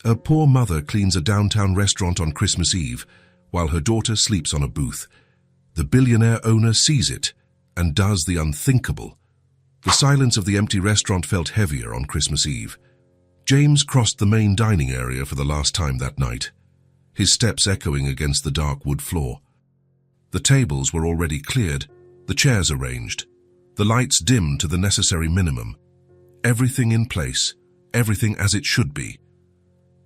A poor mother cleans a downtown restaurant on Christmas Eve while her daughter sleeps on a booth. The billionaire owner sees it and does the unthinkable. The silence of the empty restaurant felt heavier on Christmas Eve. James crossed the main dining area for the last time that night, his steps echoing against the dark wood floor. The tables were already cleared, the chairs arranged, the lights dimmed to the necessary minimum. Everything in place, everything as it should be.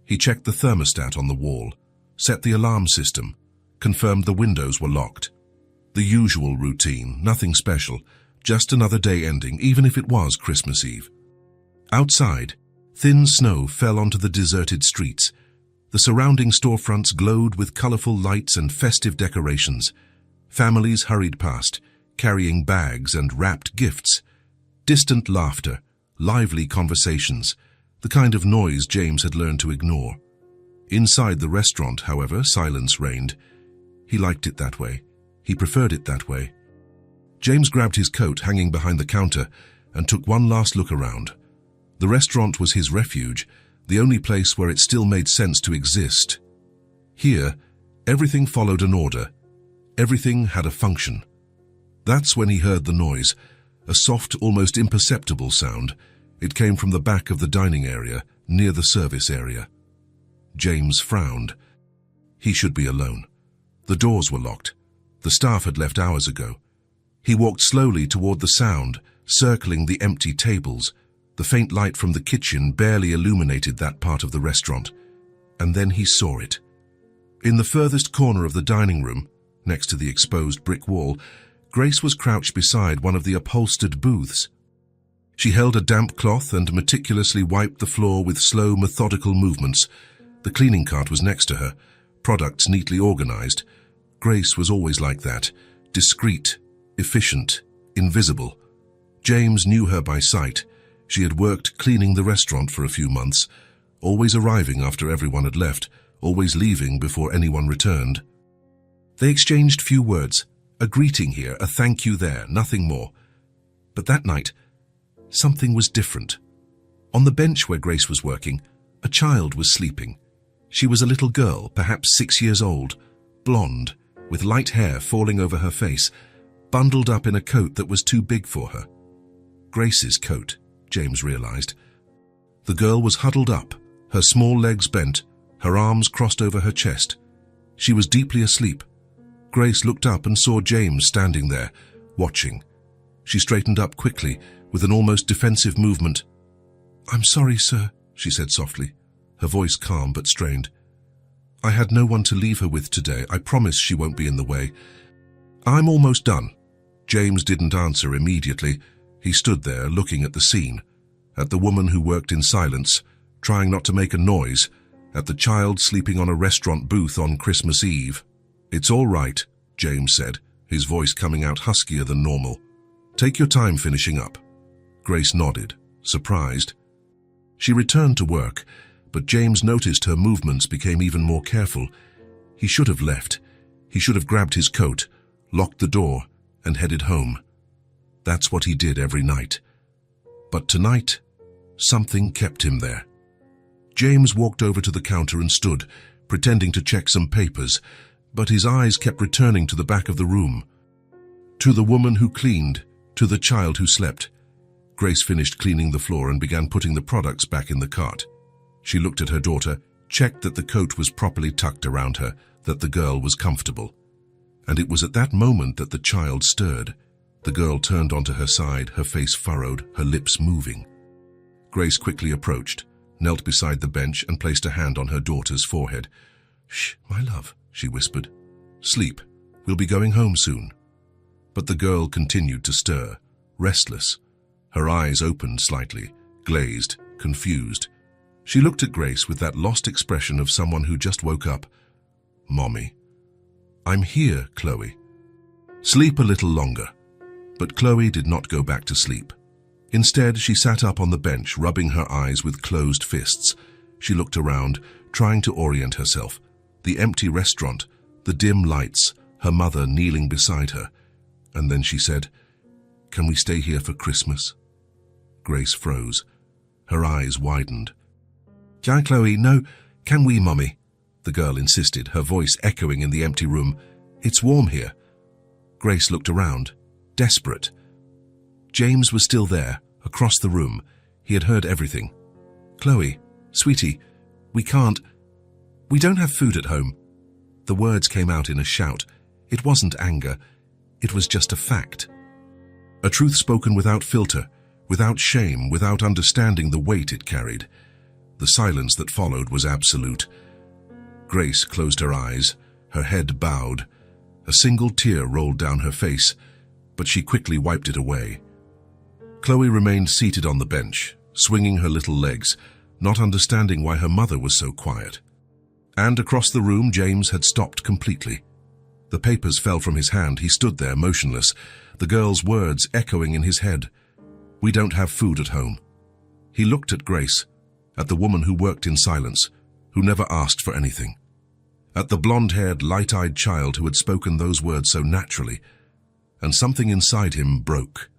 He checked the thermostat on the wall, set the alarm system, confirmed the windows were locked. The usual routine, nothing special, just another day ending, even if it was Christmas Eve. Outside, thin snow fell onto the deserted streets. The surrounding storefronts glowed with colorful lights and festive decorations. Families hurried past, carrying bags and wrapped gifts. Distant laughter, lively conversations, the kind of noise James had learned to ignore. Inside the restaurant, however, silence reigned. He liked it that way. He preferred it that way. James grabbed his coat hanging behind the counter and took one last look around. The restaurant was his refuge, the only place where it still made sense to exist. Here, everything followed an order. Everything had a function. That's when he heard the noise, a soft, almost imperceptible sound. It came from the back of the dining area, near the service area. James frowned. He should be alone. The doors were locked. The staff had left hours ago. He walked slowly toward the sound, circling the empty tables. The faint light from the kitchen barely illuminated that part of the restaurant. And then he saw it. In the furthest corner of the dining room, next to the exposed brick wall, Grace was crouched beside one of the upholstered booths. She held a damp cloth and meticulously wiped the floor with slow, methodical movements. The cleaning cart was next to her, products neatly organized. Grace was always like that, discreet, efficient, invisible. James knew her by sight. She had worked cleaning the restaurant for a few months, always arriving after everyone had left, always leaving before anyone returned. They exchanged few words, a greeting here, a thank you there, nothing more. But that night, something was different. On the bench where Grace was working, a child was sleeping. She was a little girl, perhaps 6 years old, blonde, with light hair falling over her face, bundled up in a coat that was too big for her. Grace's coat, James realized. The girl was huddled up, her small legs bent, her arms crossed over her chest. She was deeply asleep. Grace looked up and saw James standing there, watching. She straightened up quickly, with an almost defensive movement. "I'm sorry, sir," she said softly, her voice calm but strained. "I had no one to leave her with today. I promise she won't be in the way." "I'm almost done." James didn't answer immediately. He stood there, looking at the scene, at the woman who worked in silence, trying not to make a noise, at the child sleeping on a restaurant booth on Christmas Eve. "It's all right," James said, his voice coming out huskier than normal. "Take your time finishing up." Grace nodded, surprised. She returned to work, but James noticed her movements became even more careful. He should have left. He should have grabbed his coat, locked the door, and headed home. That's what he did every night. But tonight, something kept him there. James walked over to the counter and stood, pretending to check some papers, but his eyes kept returning to the back of the room. To the woman who cleaned, to the child who slept. Grace finished cleaning the floor and began putting the products back in the cart. She looked at her daughter, checked that the coat was properly tucked around her, that the girl was comfortable. And it was at that moment that the child stirred. The girl turned onto her side, her face furrowed, her lips moving. Grace quickly approached, knelt beside the bench and placed a hand on her daughter's forehead. "Shh, my love," she whispered. "Sleep. We'll be going home soon." But the girl continued to stir, restless. Her eyes opened slightly, glazed, confused. She looked at Grace with that lost expression of someone who just woke up. "Mommy." "I'm here, Chloe." "Sleep a little longer." But Chloe did not go back to sleep. Instead, she sat up on the bench, rubbing her eyes with closed fists. She looked around, trying to orient herself. The empty restaurant, the dim lights, her mother kneeling beside her. And then she said, "Can we stay here for Christmas?" Grace froze. Her eyes widened. "Yeah, Chloe, no, "Can we, Mummy?" the girl insisted, her voice echoing in the empty room. "It's warm here." Grace looked around, desperate. James was still there, across the room. He had heard everything. "Chloe, sweetie, we don't have food at home." The words came out in a shout. It wasn't anger. It was just a fact. A truth spoken without filter, without shame, without understanding the weight it carried. The silence that followed was absolute. Grace closed her eyes, her head bowed. A single tear rolled down her face, but she quickly wiped it away. Chloe remained seated on the bench, swinging her little legs, not understanding why her mother was so quiet. And across the room, James had stopped completely. The papers fell from his hand. He stood there, motionless, the girl's words echoing in his head. "We don't have food at home." He looked at Grace, at the woman who worked in silence, who never asked for anything, at the blonde-haired, light-eyed child who had spoken those words so naturally, and something inside him broke.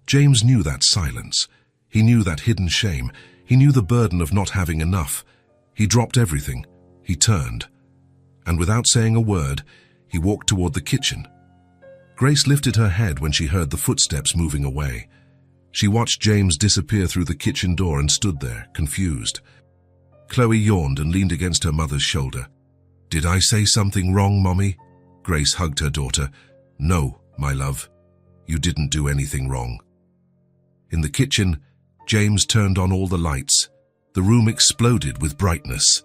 James knew that silence. He knew that hidden shame. He knew the burden of not having enough. He dropped everything. He turned. And without saying a word, he walked toward the kitchen. Grace lifted her head when she heard the footsteps moving away. She watched James disappear through the kitchen door and stood there, confused. Chloe yawned and leaned against her mother's shoulder. "Did I say something wrong, Mommy?" Grace hugged her daughter. "No, my love. You didn't do anything wrong." In the kitchen, James turned on all the lights. The room exploded with brightness.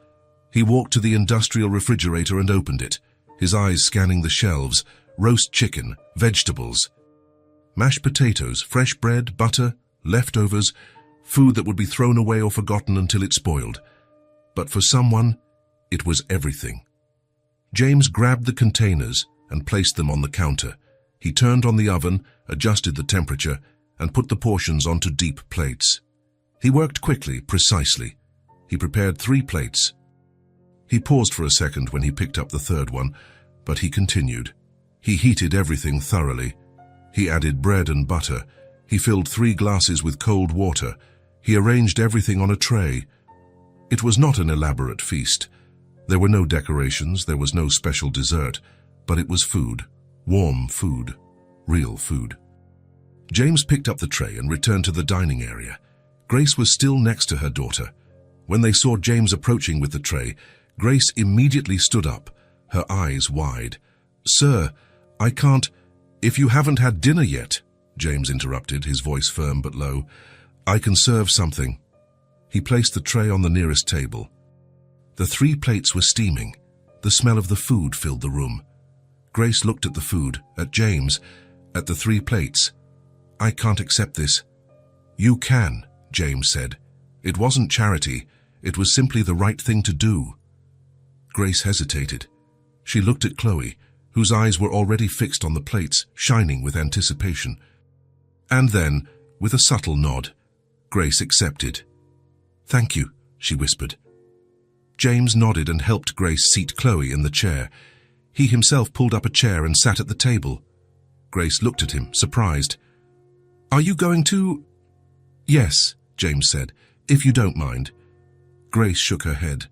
He walked to the industrial refrigerator and opened it, his eyes scanning the shelves. Roast chicken, vegetables, mashed potatoes, fresh bread, butter, leftovers, food that would be thrown away or forgotten until it spoiled. But for someone, it was everything. James grabbed the containers and placed them on the counter. He turned on the oven, adjusted the temperature, and put the portions onto deep plates. He worked quickly, precisely. He prepared 3 plates. He paused for a second when he picked up the third one, but he continued. He heated everything thoroughly. He added bread and butter. He filled 3 glasses with cold water. He arranged everything on a tray. It was not an elaborate feast. There were no decorations, there was no special dessert, but it was food. Warm food. Real food. James picked up the tray and returned to the dining area. Grace was still next to her daughter. When they saw James approaching with the tray, Grace immediately stood up, her eyes wide. "Sir, I can't—" "If you haven't had dinner yet," James interrupted, his voice firm but low, "I can serve something." He placed the tray on the nearest table. The 3 plates were steaming. The smell of the food filled the room. Grace looked at the food, at James, at the 3 plates. "I can't accept this." "You can," James said. "It wasn't charity. It was simply the right thing to do." Grace hesitated. She looked at Chloe, whose eyes were already fixed on the plates, shining with anticipation. And then, with a subtle nod, Grace accepted. "Thank you," she whispered. James nodded and helped Grace seat Chloe in the chair. He himself pulled up a chair and sat at the table. Grace looked at him, surprised. "Are you going to—" "Yes," James said, "if you don't mind." Grace shook her head.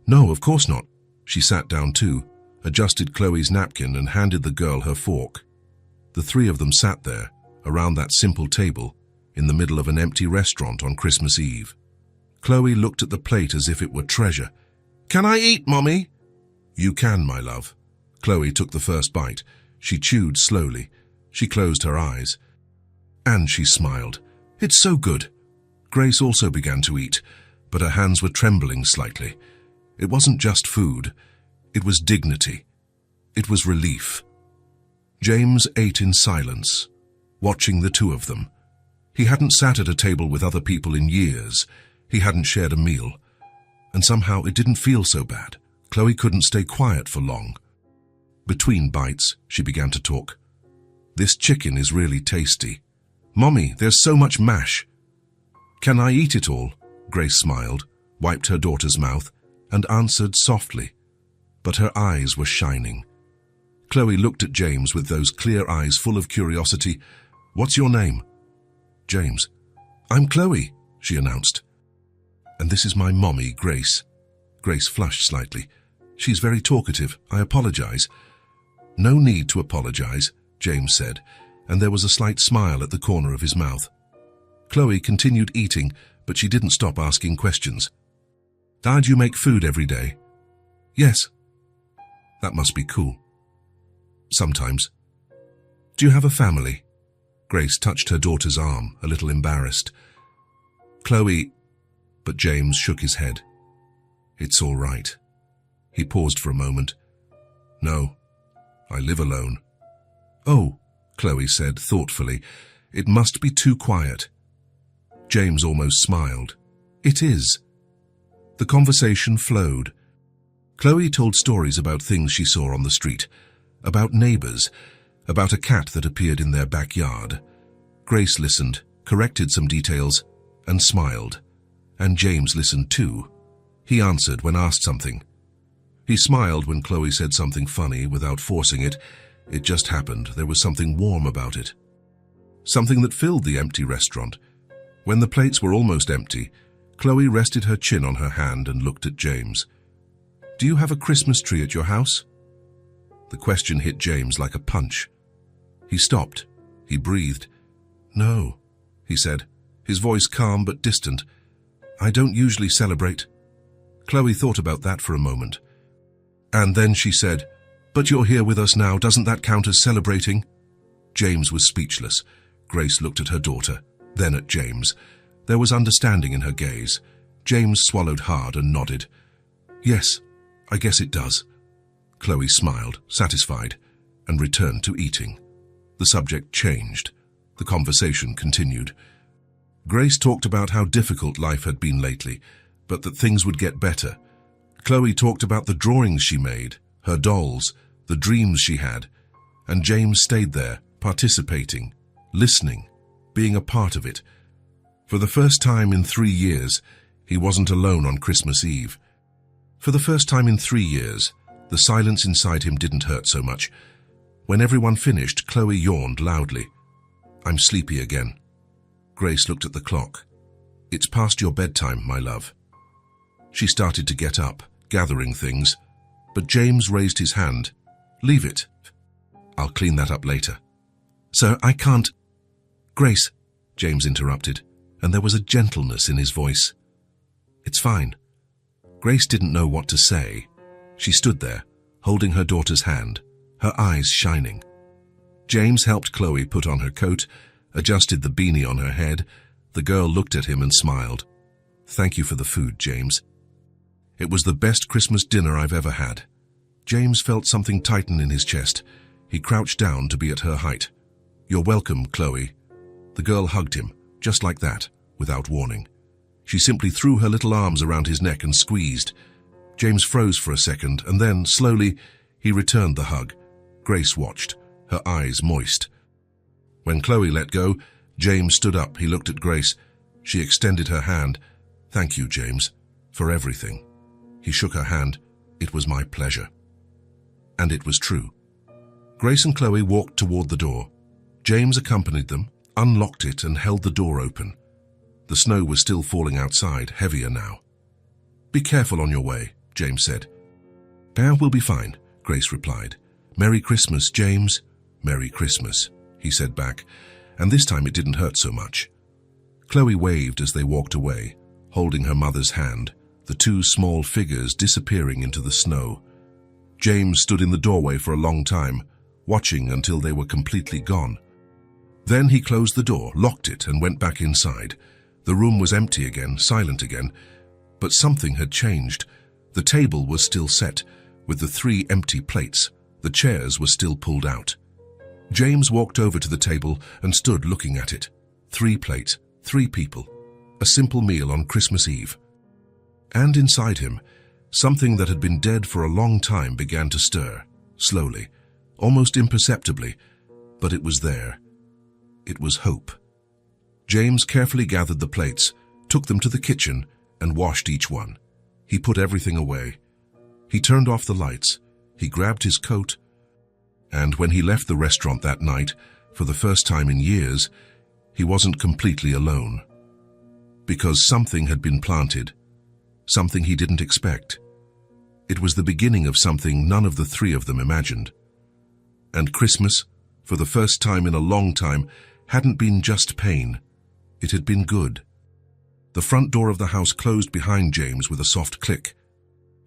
"No, of course not." She sat down too, adjusted Chloe's napkin and handed the girl her fork. The 3 of them sat there, around that simple table, in the middle of an empty restaurant on Christmas Eve. Chloe looked at the plate as if it were treasure. "Can I eat, Mommy?" "You can, my love." Chloe took the first bite. She chewed slowly. She closed her eyes. And she smiled. "It's so good." Grace also began to eat, but her hands were trembling slightly. It wasn't just food. It was dignity. It was relief. James ate in silence, watching the 2 of them. He hadn't sat at a table with other people in years. He hadn't shared a meal. And somehow it didn't feel so bad. Chloe couldn't stay quiet for long. Between bites, she began to talk. "This chicken is really tasty. Mommy, there's so much mash." "Can I eat it all?" Grace smiled, wiped her daughter's mouth, and answered softly. But her eyes were shining. Chloe looked at James with those clear eyes full of curiosity. "What's your name?" "James." "I'm Chloe," she announced. "And this is my mommy, Grace." Grace flushed slightly. She's very talkative. I apologize. No need to apologize, James said, and there was a slight smile at the corner of his mouth. Chloe continued eating, but she didn't stop asking questions. Did you make food every day? Yes. That must be cool. Sometimes. Do you have a family? Grace touched her daughter's arm, a little embarrassed. Chloe, but James shook his head. It's all right. He paused for a moment. No, I live alone. Oh, Chloe said thoughtfully, it must be too quiet. James almost smiled. It is. The conversation flowed. Chloe told stories about things she saw on the street, about neighbors, about a cat that appeared in their backyard. Grace listened, corrected some details, and smiled. And James listened too. He answered when asked something. He smiled when Chloe said something funny without forcing it. It just happened. There was something warm about it. Something that filled the empty restaurant. When the plates were almost empty, Chloe rested her chin on her hand and looked at James. Do you have a Christmas tree at your house? The question hit James like a punch. He stopped. He breathed. No, he said, his voice calm but distant. I don't usually celebrate. Chloe thought about that for a moment. And then she said, but you're here with us now, doesn't that count as celebrating? James was speechless. Grace looked at her daughter, then at James. There was understanding in her gaze. James swallowed hard and nodded. Yes, I guess it does. Chloe smiled, satisfied, and returned to eating. The subject changed. The conversation continued. Grace talked about how difficult life had been lately, but that things would get better. Chloe talked about the drawings she made, her dolls, the dreams she had, and James stayed there, participating, listening, being a part of it. For the first time in 3 years, he wasn't alone on Christmas Eve. For the first time in 3 years, the silence inside him didn't hurt so much. When everyone finished, Chloe yawned loudly. I'm sleepy again. Grace looked at the clock. It's past your bedtime, my love. She started to get up, gathering things, but James raised his hand. Leave it. I'll clean that up later. Sir, I can't. Grace, James interrupted, and there was a gentleness in his voice. It's fine. Grace didn't know what to say. She stood there, holding her daughter's hand, her eyes shining. James helped Chloe put on her coat, adjusted the beanie on her head. The girl looked at him and smiled. Thank you for the food, James. It was the best Christmas dinner I've ever had. James felt something tighten in his chest. He crouched down to be at her height. You're welcome, Chloe. The girl hugged him, just like that, without warning. She simply threw her little arms around his neck and squeezed. James froze for a second, and then, slowly, he returned the hug. Grace watched, her eyes moist. When Chloe let go, James stood up. He looked at Grace. She extended her hand. Thank you, James, for everything. He shook her hand. It was my pleasure. And it was true. Grace and Chloe walked toward the door. James accompanied them, unlocked it, and held the door open. The snow was still falling outside, heavier now. Be careful on your way, James said. We'll be fine, Grace replied. Merry Christmas, James. Merry Christmas, he said back, and this time it didn't hurt so much. Chloe waved as they walked away, holding her mother's hand, the two small figures disappearing into the snow. James stood in the doorway for a long time, watching until they were completely gone. Then he closed the door, locked it, and went back inside. The room was empty again, silent again, but something had changed. The table was still set, with the 3 empty plates. The chairs were still pulled out. James walked over to the table and stood looking at it. 3 plates, 3 people. A simple meal on Christmas Eve. And inside him, something that had been dead for a long time began to stir, slowly, almost imperceptibly, but it was there. It was hope. James carefully gathered the plates, took them to the kitchen, and washed each one. He put everything away. He turned off the lights. He grabbed his coat. And when he left the restaurant that night, for the first time in years, he wasn't completely alone. Because something had been planted, something he didn't expect. It was the beginning of something none of the three of them imagined. And Christmas, for the first time in a long time, hadn't been just pain. It had been good. The front door of the house closed behind James with a soft click.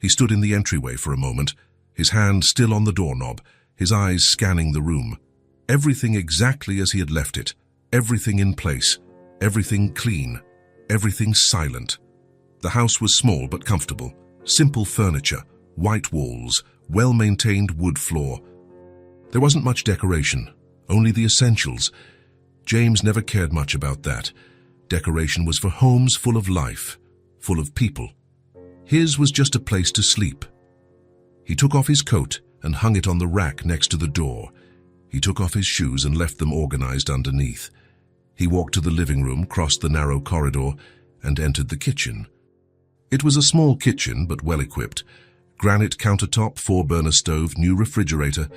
He stood in the entryway for a moment, his hand still on the doorknob, his eyes scanning the room. Everything exactly as he had left it, everything in place, everything clean, everything silent. The house was small but comfortable, simple furniture, white walls, well-maintained wood floor. There wasn't much decoration, only the essentials. James never cared much about that. Decoration was for homes full of life, full of people. His was just a place to sleep. He took off his coat and hung it on the rack next to the door. He took off his shoes and left them organized underneath. He walked to the living room, crossed the narrow corridor, and entered the kitchen. It was a small kitchen, but well-equipped. Granite countertop, 4-burner stove, new refrigerator.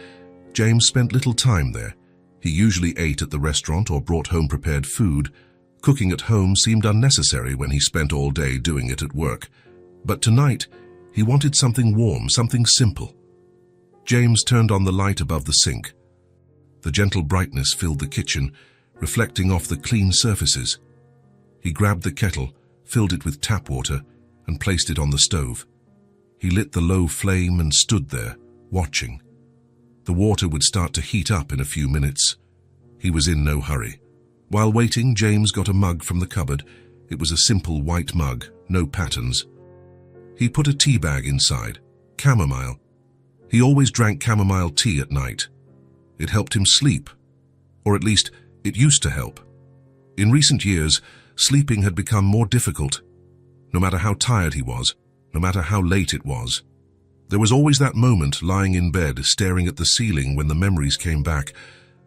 James spent little time there. He usually ate at the restaurant or brought home prepared food. Cooking at home seemed unnecessary when he spent all day doing it at work. But tonight, he wanted something warm, something simple. James turned on the light above the sink. The gentle brightness filled the kitchen, reflecting off the clean surfaces. He grabbed the kettle, filled it with tap water, and placed it on the stove. He lit the low flame and stood there, watching. The water would start to heat up in a few minutes. He was in no hurry. While waiting, James got a mug from the cupboard. It was a simple white mug, no patterns. He put a tea bag inside, chamomile. He always drank chamomile tea at night. It helped him sleep, or at least it used to help. In recent years, sleeping had become more difficult. No matter how tired he was, no matter how late it was. There was always that moment lying in bed, staring at the ceiling when the memories came back,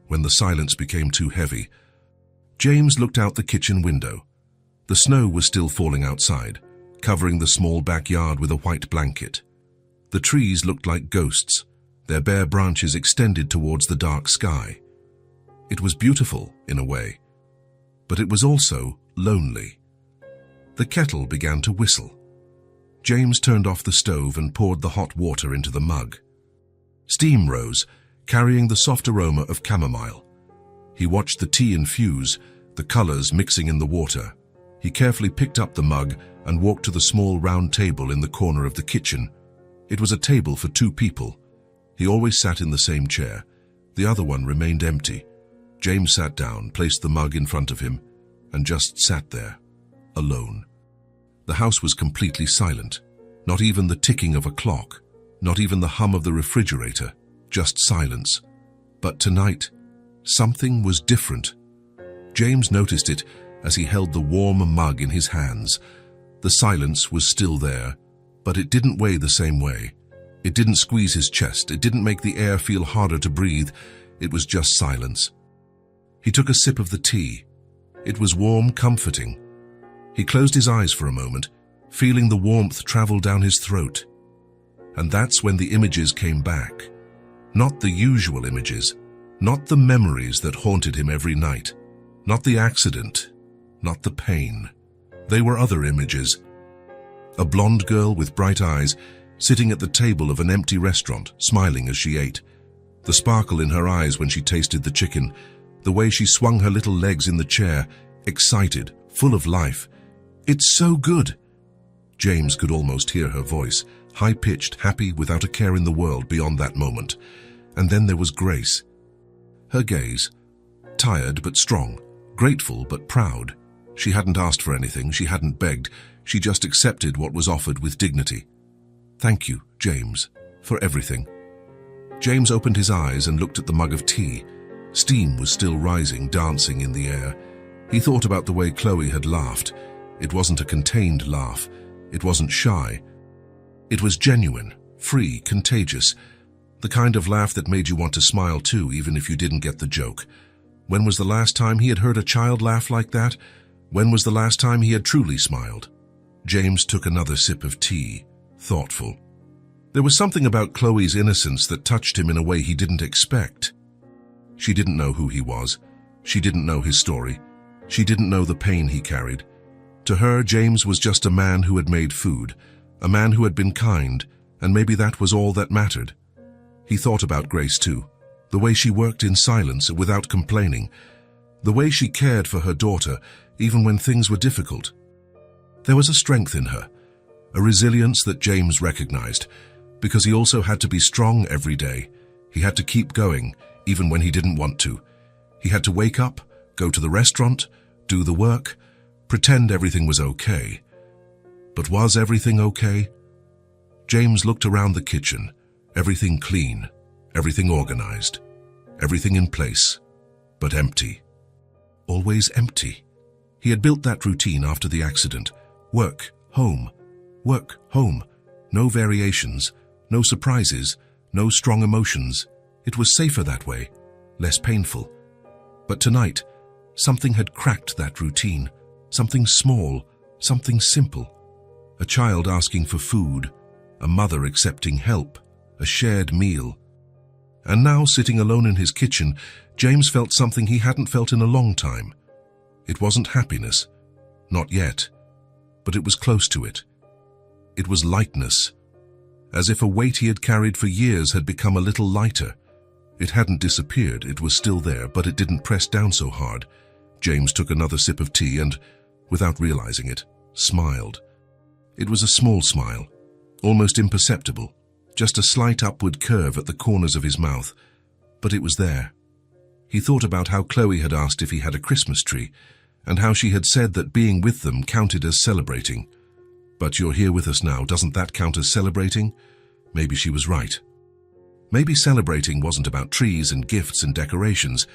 when the silence became too heavy. James looked out the kitchen window. The snow was still falling outside, covering the small backyard with a white blanket. The trees looked like ghosts, their bare branches extended towards the dark sky. It was beautiful, in a way, but it was also lonely. The kettle began to whistle. James turned off the stove and poured the hot water into the mug. Steam rose, carrying the soft aroma of chamomile. He watched the tea infuse, the colors mixing in the water. He carefully picked up the mug and walked to the small round table in the corner of the kitchen. It was a table for 2 people. He always sat in the same chair. The other one remained empty. James sat down, placed the mug in front of him, and just sat there, alone. The house was completely silent. Not even the ticking of a clock, not even the hum of the refrigerator, just silence. But tonight, something was different. James noticed it as he held the warm mug in his hands. The silence was still there, but it didn't weigh the same way. It didn't squeeze his chest. It didn't make the air feel harder to breathe. It was just silence. He took a sip of the tea. It was warm, comforting. He closed his eyes for a moment, feeling the warmth travel down his throat. And that's when the images came back. Not the usual images, not the memories that haunted him every night, not the accident, not the pain. They were other images. A blonde girl with bright eyes, sitting at the table of an empty restaurant, smiling as she ate. The sparkle in her eyes when she tasted the chicken, the way she swung her little legs in the chair, excited, full of life. "It's so good!" James could almost hear her voice, high-pitched, happy, without a care in the world beyond that moment. And then there was Grace. Her gaze, tired but strong, grateful but proud. She hadn't asked for anything, she hadn't begged, she just accepted what was offered with dignity. "Thank you, James, for everything." James opened his eyes and looked at the mug of tea. Steam was still rising, dancing in the air. He thought about the way Chloe had laughed. It wasn't a contained laugh. It wasn't shy. It was genuine, free, contagious. The kind of laugh that made you want to smile too, even if you didn't get the joke. When was the last time he had heard a child laugh like that? When was the last time he had truly smiled? James took another sip of tea, thoughtful. There was something about Chloe's innocence that touched him in a way he didn't expect. She didn't know who he was. She didn't know his story. She didn't know the pain he carried. To her, James was just a man who had made food, a man who had been kind, and maybe that was all that mattered. He thought about Grace too, the way she worked in silence without complaining, the way she cared for her daughter even when things were difficult. There was a strength in her, a resilience that James recognized, because he also had to be strong every day. He had to keep going, even when he didn't want to. He had to wake up, go to the restaurant, do the work, pretend everything was okay. But was everything okay? James looked around the kitchen, everything clean, everything organized, everything in place, but empty. Always empty. He had built that routine after the accident. Work, home, no variations, no surprises, no strong emotions. It was safer that way, less painful. But tonight, something had cracked that routine, something small, something simple. A child asking for food, a mother accepting help, a shared meal. And now, sitting alone in his kitchen, James felt something he hadn't felt in a long time. It wasn't happiness, not yet, but it was close to it. It was lightness, as if a weight he had carried for years had become a little lighter. It hadn't disappeared, it was still there, but it didn't press down so hard. James took another sip of tea and, without realizing it, smiled. It was a small smile, almost imperceptible, just a slight upward curve at the corners of his mouth, but it was there. He thought about how Chloe had asked if he had a Christmas tree, and how she had said that being with them counted as celebrating. But you're here with us now, doesn't that count as celebrating? Maybe she was right. Maybe celebrating wasn't about trees and gifts and decorations.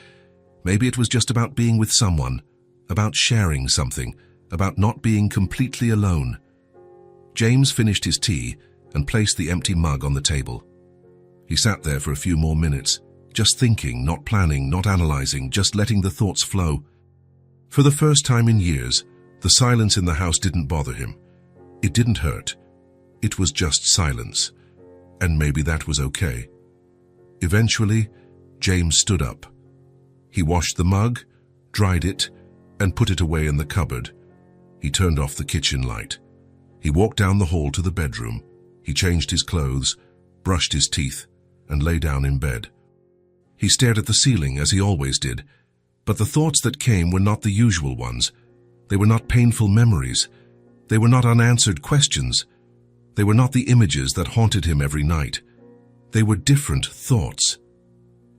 Maybe it was just about being with someone, about sharing something, about not being completely alone. James finished his tea and placed the empty mug on the table. He sat there for a few more minutes, just thinking, not planning, not analyzing, just letting the thoughts flow. For the first time in years, the silence in the house didn't bother him. It didn't hurt. It was just silence. And maybe that was okay. Eventually, James stood up. He washed the mug, dried it, and put it away in the cupboard. He turned off the kitchen light. He walked down the hall to the bedroom. He changed his clothes, brushed his teeth, and lay down in bed. He stared at the ceiling, as he always did, but the thoughts that came were not the usual ones. They were not painful memories. They were not unanswered questions. They were not the images that haunted him every night. They were different thoughts.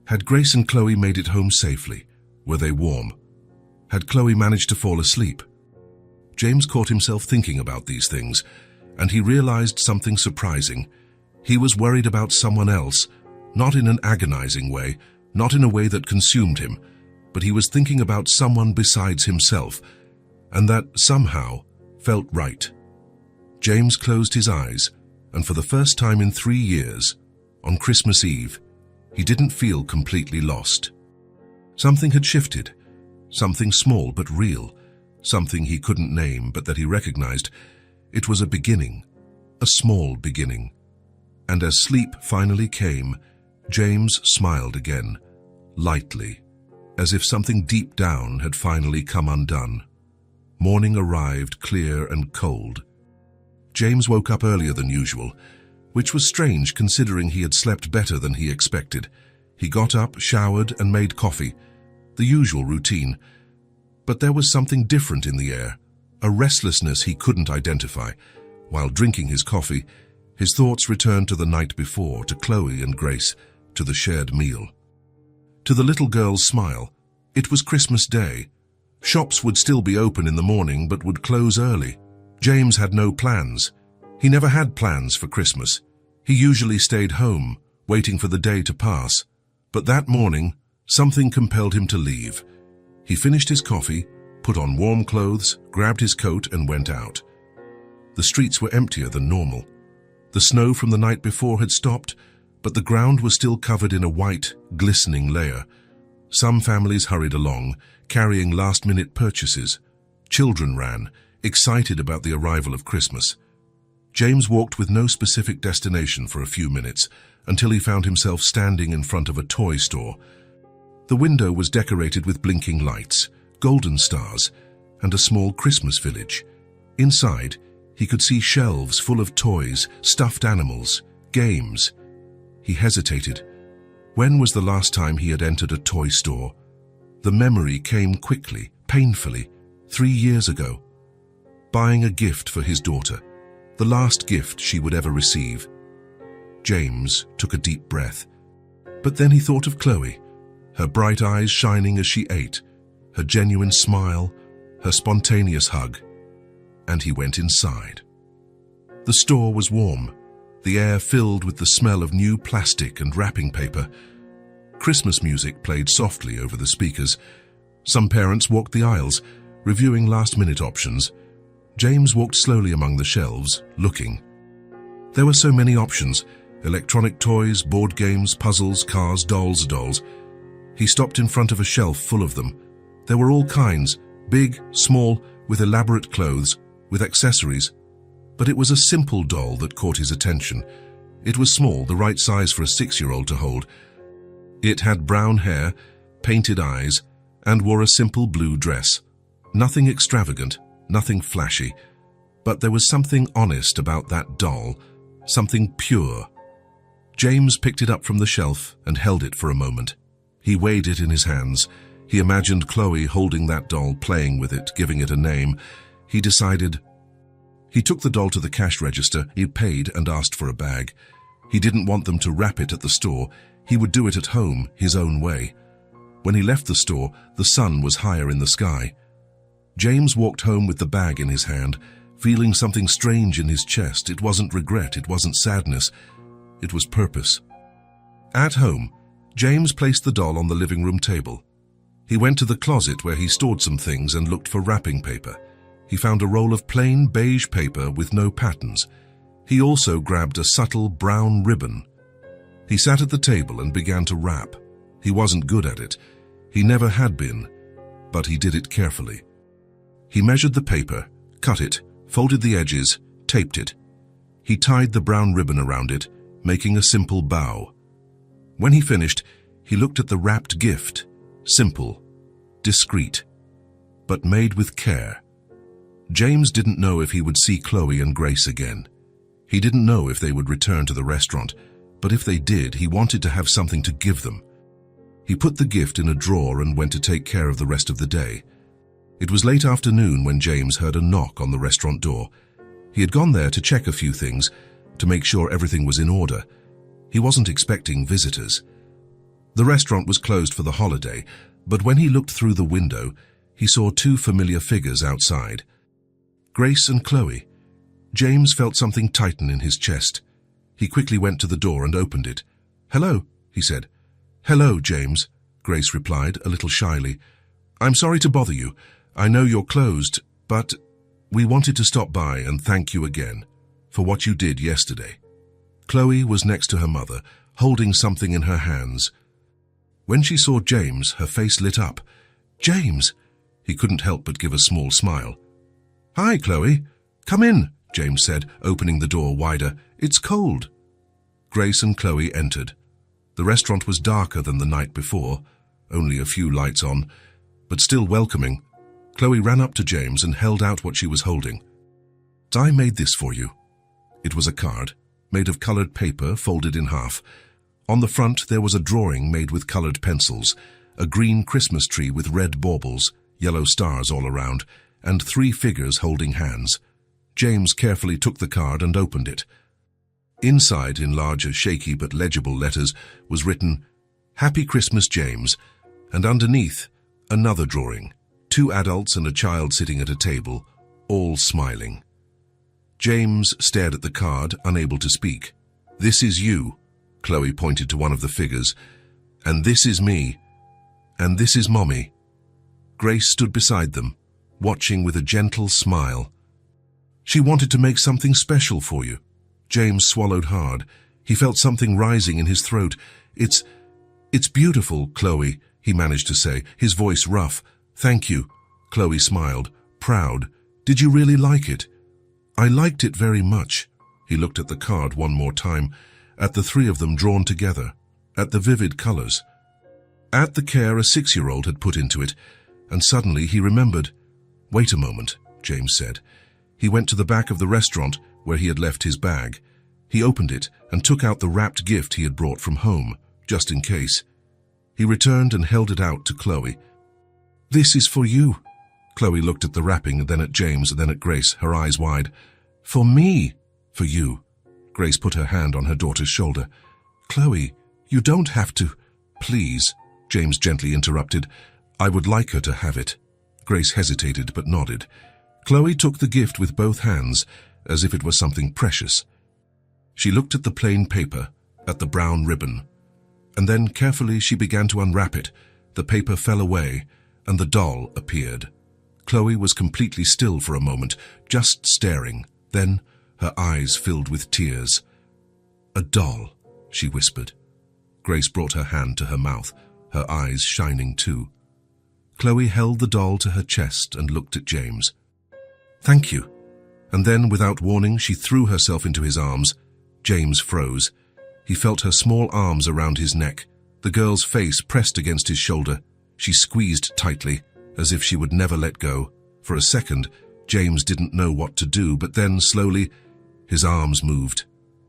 Had Grace and Chloe made it home safely? Were they warm? Had Chloe managed to fall asleep? James caught himself thinking about these things, and he realized something surprising. He was worried about someone else, not in an agonizing way, not in a way that consumed him, but he was thinking about someone besides himself, and that somehow felt right. James closed his eyes, and for the first time in 3 years, on Christmas Eve, he didn't feel completely lost. Something had shifted, something small but real, something he couldn't name but that he recognized. It was a beginning, a small beginning. And as sleep finally came, James smiled again, lightly, as if something deep down had finally come undone. Morning arrived clear and cold. James woke up earlier than usual, which was strange considering he had slept better than he expected. He got up, showered, and made coffee, the usual routine. But there was something different in the air, a restlessness he couldn't identify. While drinking his coffee, his thoughts returned to the night before, to Chloe and Grace, to the shared meal. To the little girl's smile. It was Christmas Day. Shops would still be open in the morning but would close early. James had no plans. He never had plans for Christmas. He usually stayed home, waiting for the day to pass. But that morning, something compelled him to leave. He finished his coffee, put on warm clothes, grabbed his coat, and went out. The streets were emptier than normal. The snow from the night before had stopped, but the ground was still covered in a white, glistening layer. Some families hurried along, carrying last-minute purchases. Children ran, excited about the arrival of Christmas. James walked with no specific destination for a few minutes, until he found himself standing in front of a toy store. The window was decorated with blinking lights, golden stars, and a small Christmas village. Inside, he could see shelves full of toys, stuffed animals, Games. He hesitated. When was the last time he had entered a toy store? The memory came quickly, painfully, 3 years ago. Buying a gift for his daughter, the last gift she would ever receive. James took a deep breath. But then he thought of Chloe, her bright eyes shining as she ate, her genuine smile, her spontaneous hug, and he went inside. The store was warm, the air filled with the smell of new plastic and wrapping paper. Christmas music played softly over the speakers. Some parents walked the aisles, reviewing last-minute options. James walked slowly among the shelves, looking. There were so many options: electronic toys, board games, puzzles, cars, dolls. He stopped in front of a shelf full of them. There were all kinds, big, small, with elaborate clothes, with accessories. But it was a simple doll that caught his attention. It was small, the right size for a 6-year-old to hold. It had brown hair, painted eyes, and wore a simple blue dress. Nothing extravagant, nothing flashy. But there was something honest about that doll, something pure. James picked it up from the shelf and held it for a moment. He weighed it in his hands. He imagined Chloe holding that doll, playing with it, giving it a name. He decided. He took the doll to the cash register. He paid and asked for a bag. He didn't want them to wrap it at the store. He would do it at home, his own way. When he left the store, the sun was higher in the sky. James walked home with the bag in his hand, feeling something strange in his chest. It wasn't regret, it wasn't sadness. It was purpose. At home, James placed the doll on the living room table. He went to the closet where he stored some things and looked for wrapping paper. He found a roll of plain beige paper with no patterns. He also grabbed a subtle brown ribbon. He sat at the table and began to wrap. He wasn't good at it. He never had been, but he did it carefully. He measured the paper, cut it, folded the edges, taped it. He tied the brown ribbon around it, making a simple bow. When he finished, he looked at the wrapped gift. Simple, discreet, but made with care. James didn't know if he would see Chloe and Grace again. He didn't know if they would return to the restaurant, but if they did, he wanted to have something to give them. He put the gift in a drawer and went to take care of the rest of the day. It was late afternoon when James heard a knock on the restaurant door. He had gone there to check a few things, to make sure everything was in order. He wasn't expecting visitors. The restaurant was closed for the holiday, but when he looked through the window, he saw 2 familiar figures outside. Grace and Chloe. James felt something tighten in his chest. He quickly went to the door and opened it. "Hello," he said. "Hello, James," Grace replied, a little shyly. "I'm sorry to bother you. I know you're closed, but we wanted to stop by and thank you again for what you did yesterday." Chloe was next to her mother, holding something in her hands. When she saw James, her face lit up. "James!" He couldn't help but give a small smile. "Hi, Chloe. Come in," James said, opening the door wider. "It's cold." Grace and Chloe entered. The restaurant was darker than the night before, only a few lights on, but still welcoming. Chloe ran up to James and held out what she was holding. "I made this for you." It was a card, made of colored paper folded in half. On the front there was a drawing made with colored pencils, a green Christmas tree with red baubles, yellow stars all around, and 3 figures holding hands. James carefully took the card and opened it. Inside, in larger, shaky but legible letters, was written, "Happy Christmas, James," and underneath, another drawing, 2 adults and a child sitting at a table, all smiling. James stared at the card, unable to speak. "This is you," Chloe pointed to one of the figures, "and this is me, and this is Mommy." Grace stood beside them, watching with a gentle smile. "She wanted to make something special for you." James swallowed hard. He felt something rising in his throat. It's beautiful, Chloe," he managed to say, his voice rough. "Thank you." Chloe smiled, proud. "Did you really like it?" "I liked it very much." He looked at the card one more time, at the 3 of them drawn together, at the vivid colors, at the care a 6-year-old had put into it, and suddenly he remembered. "Wait a moment," James said. He went to the back of the restaurant where he had left his bag. He opened it and took out the wrapped gift he had brought from home, just in case. He returned and held it out to Chloe. "This is for you." Chloe looked at the wrapping, then at James, and then at Grace, her eyes wide. "For me?" "For you." Grace put her hand on her daughter's shoulder. "Chloe, you don't have to." "Please," James gently interrupted. "I would like her to have it." Grace hesitated but nodded. Chloe took the gift with both hands, as if it was something precious. She looked at the plain paper, at the brown ribbon, and then carefully she began to unwrap it. The paper fell away, and the doll appeared. Chloe was completely still for a moment, just staring. Then her eyes filled with tears. "A doll," she whispered. Grace brought her hand to her mouth, her eyes shining too. Chloe held the doll to her chest and looked at James. "Thank you." And then, without warning, she threw herself into his arms. James froze. He felt her small arms around his neck, the girl's face pressed against his shoulder. She squeezed tightly, as if she would never let go. For a second, James didn't know what to do, but then, slowly, his arms moved.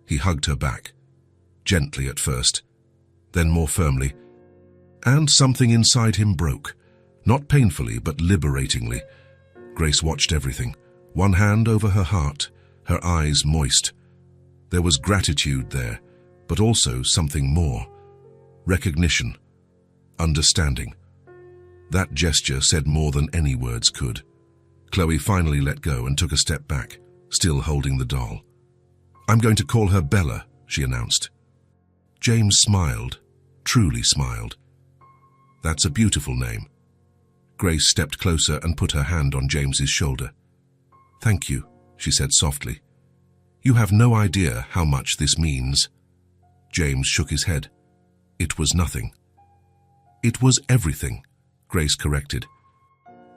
He hugged her back. Gently at first, then more firmly. And something inside him broke. Not painfully, but liberatingly. Grace watched everything, one hand over her heart, her eyes moist. There was gratitude there, but also something more. Recognition. Understanding. That gesture said more than any words could. Chloe finally let go and took a step back, still holding the doll. "I'm going to call her Bella," she announced. James smiled, truly smiled. "That's a beautiful name." Grace stepped closer and put her hand on James's shoulder. "Thank you," she said softly. "You have no idea how much this means." James shook his head. "It was nothing." "It was everything," Grace corrected.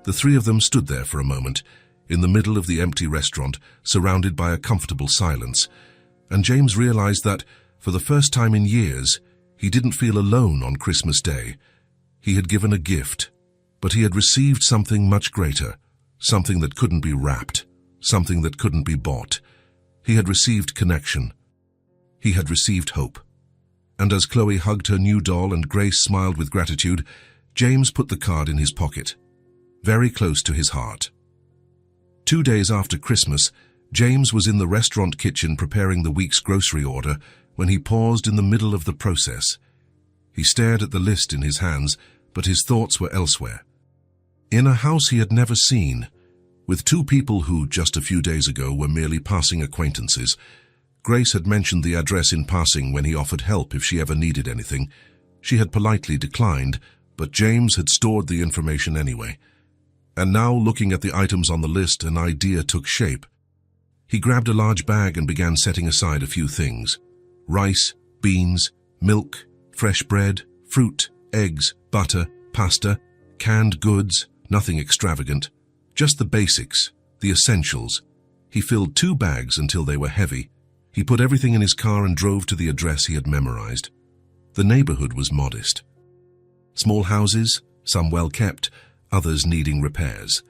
The three of them stood there for a moment, in the middle of the empty restaurant, surrounded by a comfortable silence, and James realized that, for the first time in years, he didn't feel alone on Christmas Day. He had given a gift, but he had received something much greater, something that couldn't be wrapped, something that couldn't be bought. He had received connection. He had received hope. And as Chloe hugged her new doll and Grace smiled with gratitude, James put the card in his pocket, very close to his heart. 2 days after Christmas, James was in the restaurant kitchen preparing the week's grocery order when he paused in the middle of the process. He stared at the list in his hands, but his thoughts were elsewhere. In a house he had never seen, with two people who, just a few days ago, were merely passing acquaintances. Grace had mentioned the address in passing when he offered help if she ever needed anything. She had politely declined, but James had stored the information anyway. And now, looking at the items on the list, an idea took shape. He grabbed a large bag and began setting aside a few things. Rice, beans, milk, fresh bread, fruit, eggs, butter, pasta, canned goods, nothing extravagant. Just the basics, the essentials. He filled 2 bags until they were heavy. He put everything in his car and drove to the address he had memorized. The neighborhood was modest. Small houses, some well-kept, others needing repairs.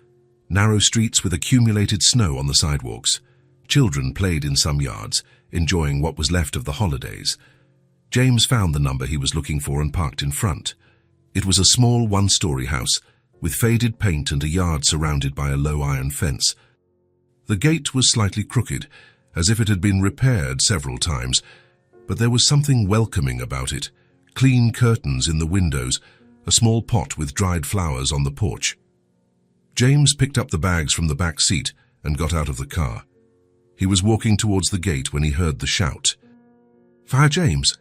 Narrow streets with accumulated snow on the sidewalks. Children played in some yards, enjoying what was left of the holidays. James found the number he was looking for and parked in front. It was a small 1-story house, with faded paint and a yard surrounded by a low iron fence. The gate was slightly crooked, as if it had been repaired several times, but there was something welcoming about it. Clean curtains in the windows, a small pot with dried flowers on the porch. James picked up the bags from the back seat and got out of the car. He was walking towards the gate when he heard the shout. "Fire James!"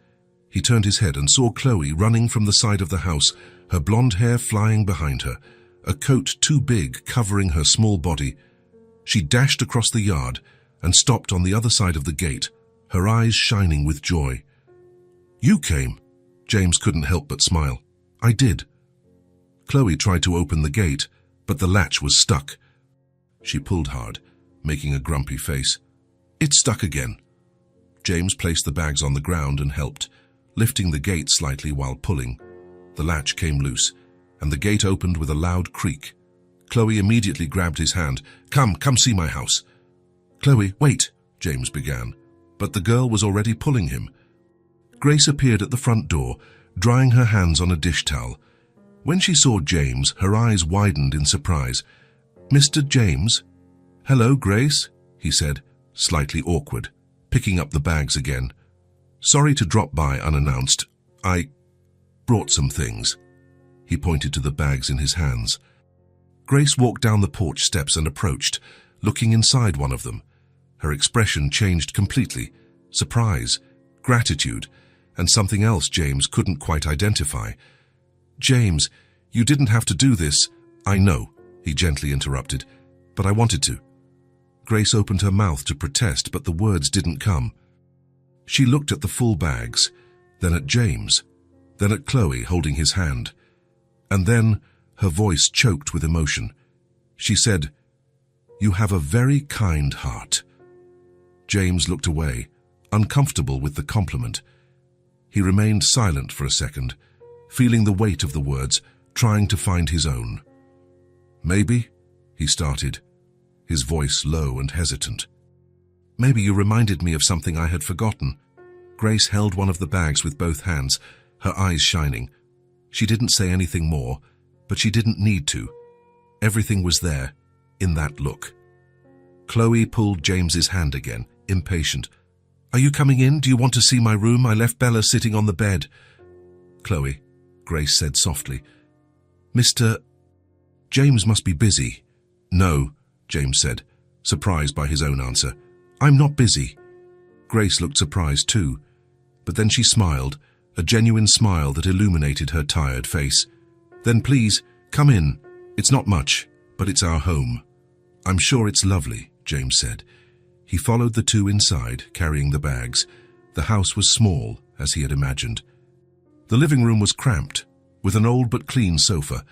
He turned his head and saw Chloe running from the side of the house, her blonde hair flying behind her, a coat too big covering her small body. She dashed across the yard and stopped on the other side of the gate, her eyes shining with joy. "You came!" James couldn't help but smile. "I did." Chloe tried to open the gate, but the latch was stuck. She pulled hard, making a grumpy face. "It's stuck again." James placed the bags on the ground and helped, lifting the gate slightly while pulling. The latch came loose, and the gate opened with a loud creak. Chloe immediately grabbed his hand. Come see my house." "Chloe, wait," James began. but the girl was already pulling him. Grace appeared at the front door, drying her hands on a dish towel. When she saw James, her eyes widened in surprise. "Mr. James?" "Hello, Grace," he said, slightly awkward, picking up the bags again. "Sorry to drop by unannounced. I brought some things." He pointed to the bags in his hands. Grace walked down the porch steps and approached, looking inside one of them. Her expression changed completely. Surprise, gratitude, and something else James couldn't quite identify. "James, you didn't have to do this." "I know," he gently interrupted, "but I wanted to." Grace opened her mouth to protest, but the words didn't come. She looked at the full bags, then at James, then at Chloe holding his hand. And then her voice choked with emotion. She said, "You have a very kind heart." James looked away, uncomfortable with the compliment. He remained silent for a second, feeling the weight of the words, trying to find his own. "Maybe," he started, his voice low and hesitant. "Maybe you reminded me of something I had forgotten." Grace held one of the bags with both hands, her eyes shining. She didn't say anything more, but she didn't need to. Everything was there, in that look. Chloe pulled James's hand again, impatient. "Are you coming in? Do you want to see my room? I left Bella sitting on the bed." "Chloe," Grace said softly. "Mr. James must be busy." "No," James said, surprised by his own answer. "I'm not busy." Grace looked surprised too, but then she smiled, a genuine smile that illuminated her tired face. "Then please, come in. It's not much, but it's our home." "I'm sure it's lovely," James said. He followed the two inside, carrying the bags. The house was small, as he had imagined. The living room was cramped, with an old but clean sofa,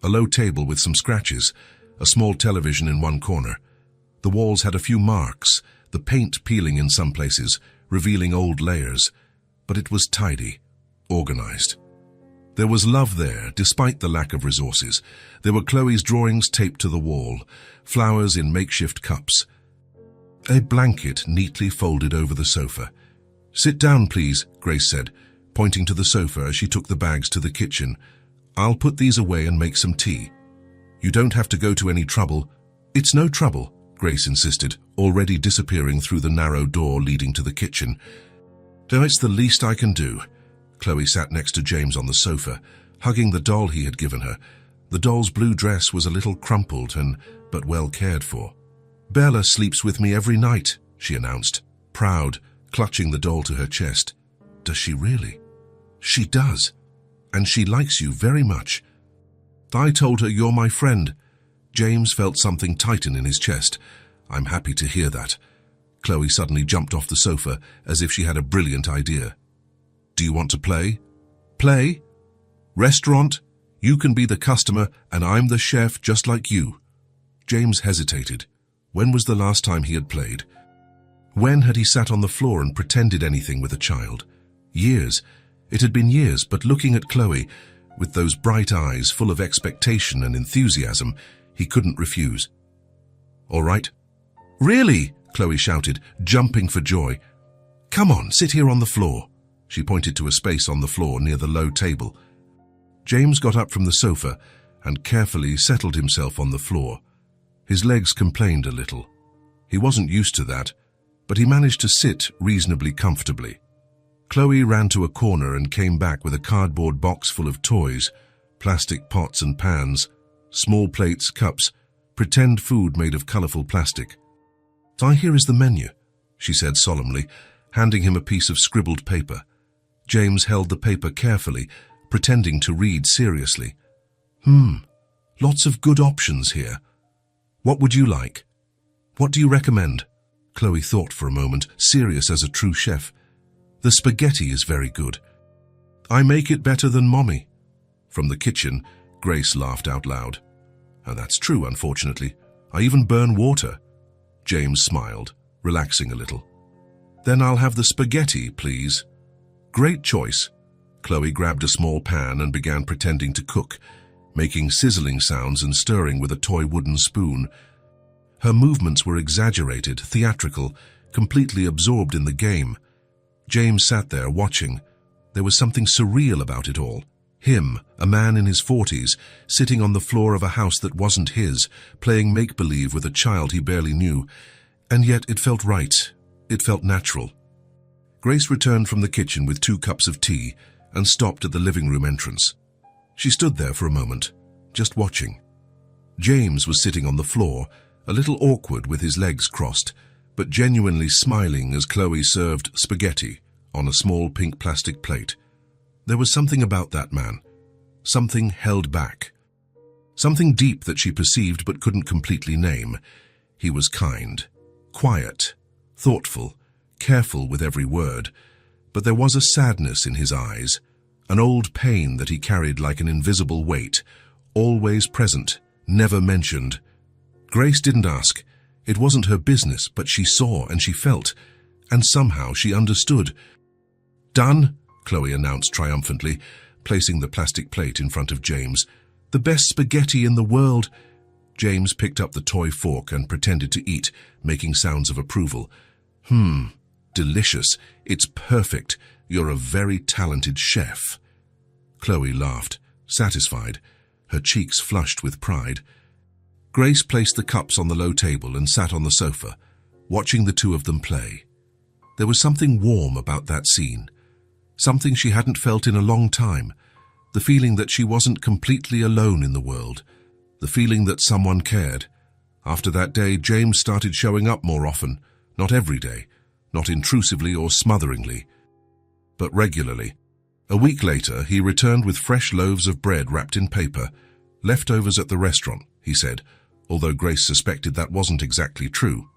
a low table with some scratches, a small television in one corner. The walls had a few marks, the paint peeling in some places, revealing old layers, but it was tidy, organized. There was love there, despite the lack of resources. There were Chloe's drawings taped to the wall, flowers in makeshift cups. A blanket neatly folded over the sofa. "Sit down, please," Grace said, pointing to the sofa as she took the bags to the kitchen. "I'll put these away and make some tea. You don't have to go to any trouble." "It's no trouble," Grace insisted, already disappearing through the narrow door leading to the kitchen. "No, it's the least I can do." Chloe sat next to James on the sofa, hugging the doll he had given her. The doll's blue dress was a little crumpled but well cared for. "Bella sleeps with me every night," she announced, proud, clutching the doll to her chest. "Does she really?" "She does. And she likes you very much." "I told her you're my friend." James felt something tighten in his chest. "I'm happy to hear that." Chloe suddenly jumped off the sofa as if she had a brilliant idea. "Do you want to play?" "Play? Restaurant? You can be the customer and I'm the chef just like you." James hesitated. When was the last time he had played? When had he sat on the floor and pretended anything with a child? Years. It had been years, but looking at Chloe, with those bright eyes full of expectation and enthusiasm, he couldn't refuse. "All right." "Really?" Chloe shouted, jumping for joy. "Come on, sit here on the floor." She pointed to a space on the floor near the low table. James got up from the sofa and carefully settled himself on the floor. His legs complained a little. He wasn't used to that, but he managed to sit reasonably comfortably. Chloe ran to a corner and came back with a cardboard box full of toys, plastic pots and pans, small plates, cups, pretend food made of colorful plastic. "Here is the menu," she said solemnly, handing him a piece of scribbled paper. James held the paper carefully, pretending to read seriously. Lots of good options here. What would you like? What do you recommend?" Chloe thought for a moment, serious as a true chef. "The spaghetti is very good." "I make it better than Mommy." From the kitchen, Grace laughed out loud. "That's true, unfortunately. I even burn water." James smiled, relaxing a little. "Then I'll have the spaghetti, please." "Great choice." Chloe grabbed a small pan and began pretending to cook, making sizzling sounds and stirring with a toy wooden spoon. Her movements were exaggerated, theatrical, completely absorbed in the game. James sat there watching. There was something surreal about it all. Him, a man in his 40s, sitting on the floor of a house that wasn't his, playing make-believe with a child he barely knew. And yet it felt right. It felt natural. Grace returned from the kitchen with 2 cups of tea and stopped at the living room entrance. She stood there for a moment, just watching. James was sitting on the floor, a little awkward with his legs crossed, but genuinely smiling as Chloe served spaghetti on a small pink plastic plate. There was something about that man, something held back, something deep that she perceived but couldn't completely name. He was kind, quiet, thoughtful, careful with every word, but there was a sadness in his eyes, an old pain that he carried like an invisible weight, always present, never mentioned. Grace didn't ask. It wasn't her business, but she saw and she felt, and somehow she understood. "Done," Chloe announced triumphantly, placing the plastic plate in front of James. "The best spaghetti in the world." James picked up the toy fork and pretended to eat, making sounds of approval. Delicious. It's perfect. You're a very talented chef." Chloe laughed, satisfied, her cheeks flushed with pride. Grace placed the cups on the low table and sat on the sofa, watching the 2 of them play. There was something warm about that scene, something she hadn't felt in a long time, the feeling that she wasn't completely alone in the world, the feeling that someone cared. After that day, James started showing up more often, not every day, not intrusively or smotheringly, but regularly. A week later, he returned with fresh loaves of bread wrapped in paper, leftovers at the restaurant, he said, although Grace suspected that wasn't exactly true.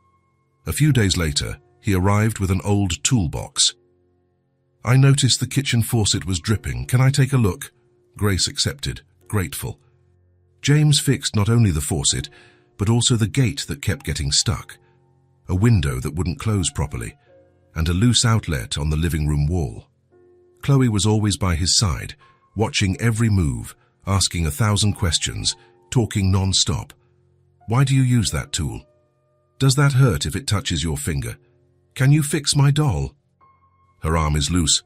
A few days later, he arrived with an old toolbox. "I noticed the kitchen faucet was dripping. Can I take a look?" Grace accepted, grateful. James fixed not only the faucet, but also the gate that kept getting stuck, a window that wouldn't close properly, and a loose outlet on the living room wall. Chloe was always by his side, watching every move, asking 1,000 questions, talking non-stop. "Why do you use that tool? Does that hurt if it touches your finger? Can you fix my doll?" "Her arm is loose."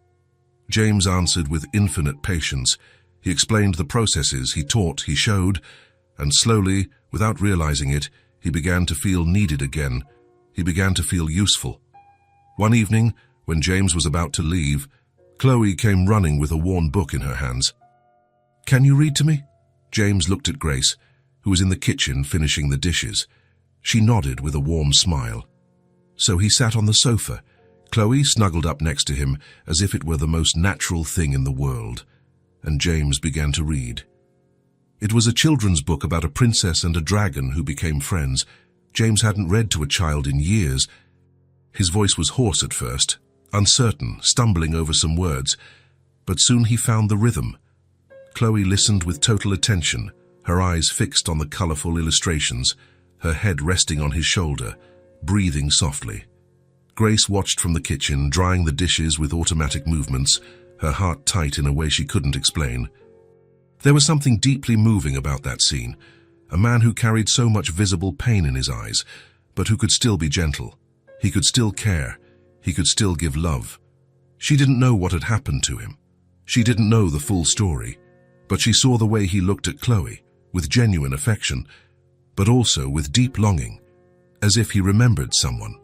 James answered with infinite patience. He explained the processes, he taught, he showed, and slowly, without realizing it, he began to feel needed again. He began to feel useful. One evening, when James was about to leave, Chloe came running with a worn book in her hands. "Can you read to me?" James looked at Grace, who was in the kitchen finishing the dishes. She nodded with a warm smile. So he sat on the sofa, Chloe snuggled up next to him as if it were the most natural thing in the world, and James began to read. It was a children's book about a princess and a dragon who became friends. James hadn't read to a child in years. His voice was hoarse at first, uncertain, stumbling over some words, but soon he found the rhythm. Chloe listened with total attention, her eyes fixed on the colorful illustrations, her head resting on his shoulder, breathing softly. Grace watched from the kitchen, drying the dishes with automatic movements, her heart tight in a way she couldn't explain. There was something deeply moving about that scene, a man who carried so much visible pain in his eyes, but who could still be gentle. He could still care. He could still give love. She didn't know what had happened to him. She didn't know the full story, but she saw the way he looked at Chloe, with genuine affection, but also with deep longing, as if he remembered someone,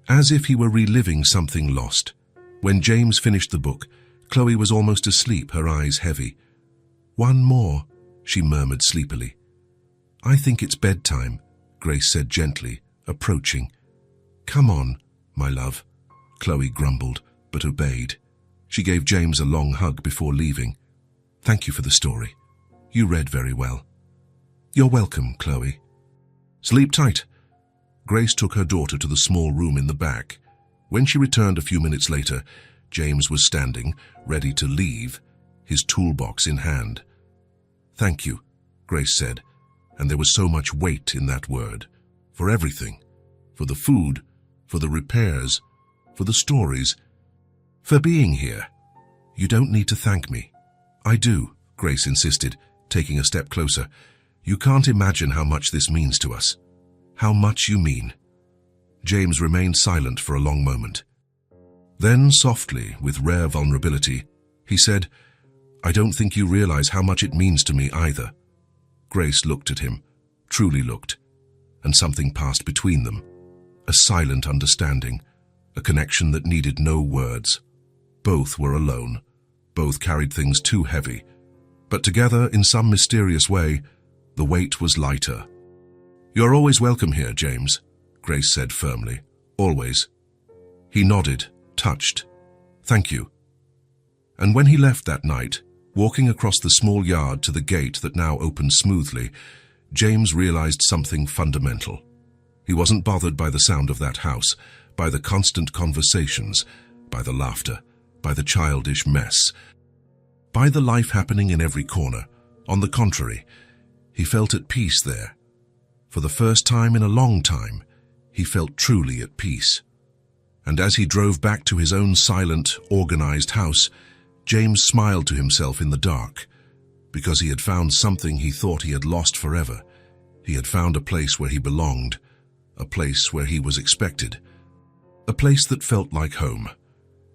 as if he were reliving something lost. When James finished the book, Chloe was almost asleep, her eyes heavy. "One more," she murmured sleepily. "I think it's bedtime," Grace said gently, approaching. "Come on, my love," Chloe grumbled, but obeyed. She gave James a long hug before leaving. "Thank you for the story. You read very well." "You're welcome, Chloe." "Sleep tight." Grace took her daughter to the small room in the back. When she returned a few minutes later, James was standing, ready to leave, his toolbox in hand. "Thank you," Grace said, and there was so much weight in that word. For everything. For the food, for the repairs, for the stories, for being here. "You don't need to thank me." "I do," Grace insisted, taking a step closer. "You can't imagine how much this means to us." "How much you mean?" James remained silent for a long moment. Then, softly, with rare vulnerability, he said, "I don't think you realize how much it means to me either." Grace looked at him, truly looked, and something passed between them. A silent understanding, a connection that needed no words. Both were alone. Both carried things too heavy. But together, in some mysterious way, the weight was lighter. "You're always welcome here, James," Grace said firmly. "Always." He nodded, touched. "Thank you." And when he left that night, walking across the small yard to the gate that now opened smoothly, James realized something fundamental. He wasn't bothered by the sound of that house, by the constant conversations, by the laughter, by the childish mess, by the life happening in every corner. On the contrary, he felt at peace there. For the first time in a long time, he felt truly at peace. And as he drove back to his own silent, organized house, James smiled to himself in the dark, because he had found something he thought he had lost forever. He had found a place where he belonged, a place where he was expected, a place that felt like home.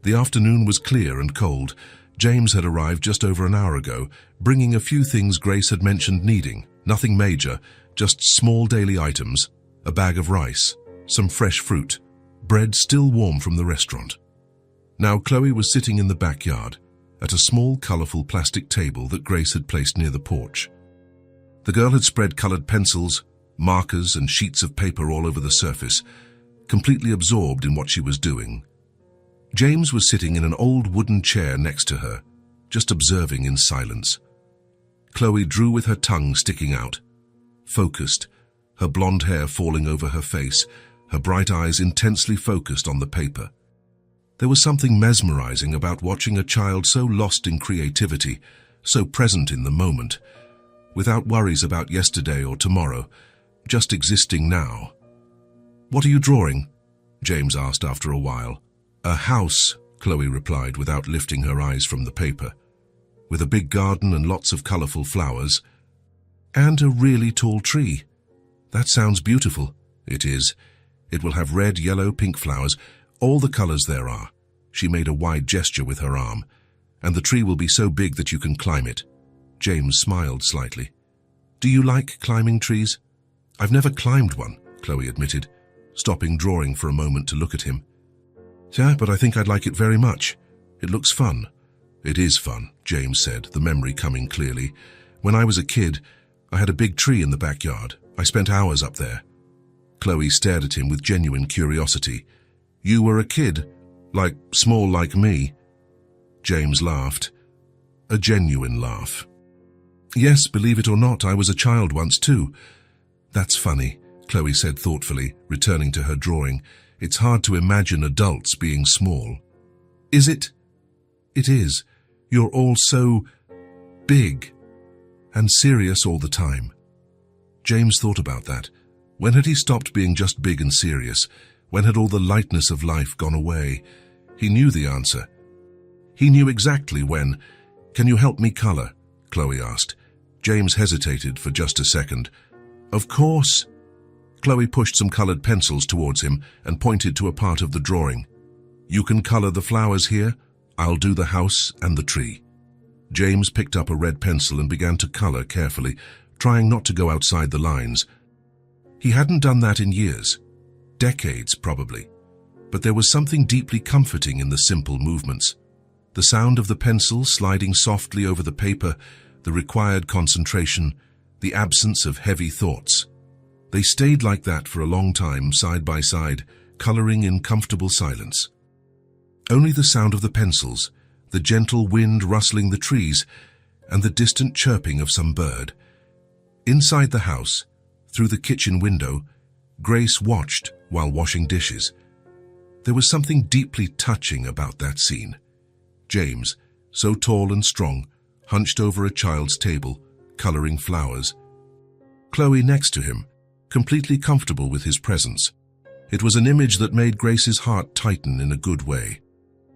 The afternoon was clear and cold. James had arrived just over an hour ago, bringing a few things Grace had mentioned needing. Nothing major, just small daily items, a bag of rice, some fresh fruit, bread still warm from the restaurant. Now Chloe was sitting in the backyard, at a small, colorful plastic table that Grace had placed near the porch. The girl had spread colored pencils, markers, and sheets of paper all over the surface, completely absorbed in what she was doing. James was sitting in an old wooden chair next to her, just observing in silence. Chloe drew with her tongue sticking out, focused, her blonde hair falling over her face, her bright eyes intensely focused on the paper. There was something mesmerizing about watching a child so lost in creativity, so present in the moment, without worries about yesterday or tomorrow, just existing now. "What are you drawing?" James asked after a while. "A house," Chloe replied without lifting her eyes from the paper, "with a big garden and lots of colorful flowers. And a really tall tree. That sounds beautiful." "It is. It will have red, yellow, pink flowers, all the colors there are." She made a wide gesture with her arm. "And the tree will be so big that you can climb it." James smiled slightly. "Do you like climbing trees?" "I've never climbed one," Chloe admitted, stopping drawing for a moment to look at him. "Yeah, but I think I'd like it very much. It looks fun." "It is fun," James said, the memory coming clearly. "When I was a kid, I had a big tree in the backyard. I spent hours up there." Chloe stared at him with genuine curiosity. "You were a kid? Like, small like me?" James laughed. A genuine laugh. "Yes, believe it or not, I was a child once too." "That's funny," Chloe said thoughtfully, returning to her drawing. "It's hard to imagine adults being small." "Is it?" "It is. You're all so big and serious all the time." James thought about that. When had he stopped being just big and serious? When had all the lightness of life gone away? He knew the answer. He knew exactly when. "Can you help me color?" Chloe asked. James hesitated for just a second. "Of course." Chloe pushed some colored pencils towards him and pointed to a part of the drawing. "You can color the flowers here. I'll do the house and the tree." James picked up a red pencil and began to color carefully, trying not to go outside the lines. He hadn't done that in years. Decades, probably. But there was something deeply comforting in the simple movements. The sound of the pencil sliding softly over the paper, the required concentration, the absence of heavy thoughts. They stayed like that for a long time, side by side, coloring in comfortable silence. Only the sound of the pencils, the gentle wind rustling the trees, and the distant chirping of some bird. Inside the house, through the kitchen window, Grace watched while washing dishes. There was something deeply touching about that scene. James, so tall and strong, hunched over a child's table, coloring flowers. Chloe next to him, completely comfortable with his presence. It was an image that made Grace's heart tighten in a good way.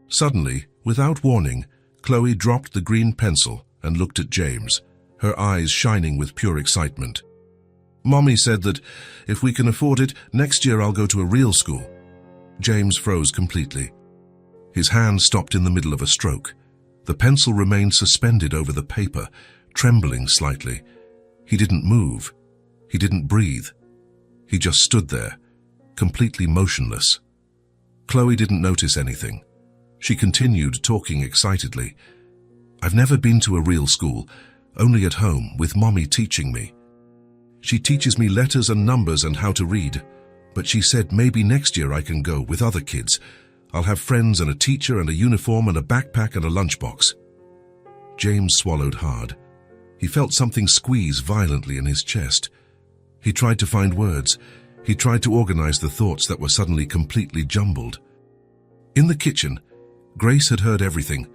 Suddenly, without warning, Chloe dropped the green pencil and looked at James, her eyes shining with pure excitement. Mommy said that if we can afford it, next year I'll go to a real school. James froze completely. His hand stopped in the middle of a stroke. The pencil remained suspended over the paper, trembling slightly. He didn't move. He didn't breathe. He just stood there, completely motionless. Chloe didn't notice anything. She continued talking excitedly. I've never been to a real school, only at home, with Mommy teaching me. She teaches me letters and numbers and how to read, but she said maybe next year I can go with other kids. I'll have friends and a teacher and a uniform and a backpack and a lunchbox. James swallowed hard. He felt something squeeze violently in his chest. He tried to find words. He tried to organize the thoughts that were suddenly completely jumbled. In the kitchen, Grace had heard everything.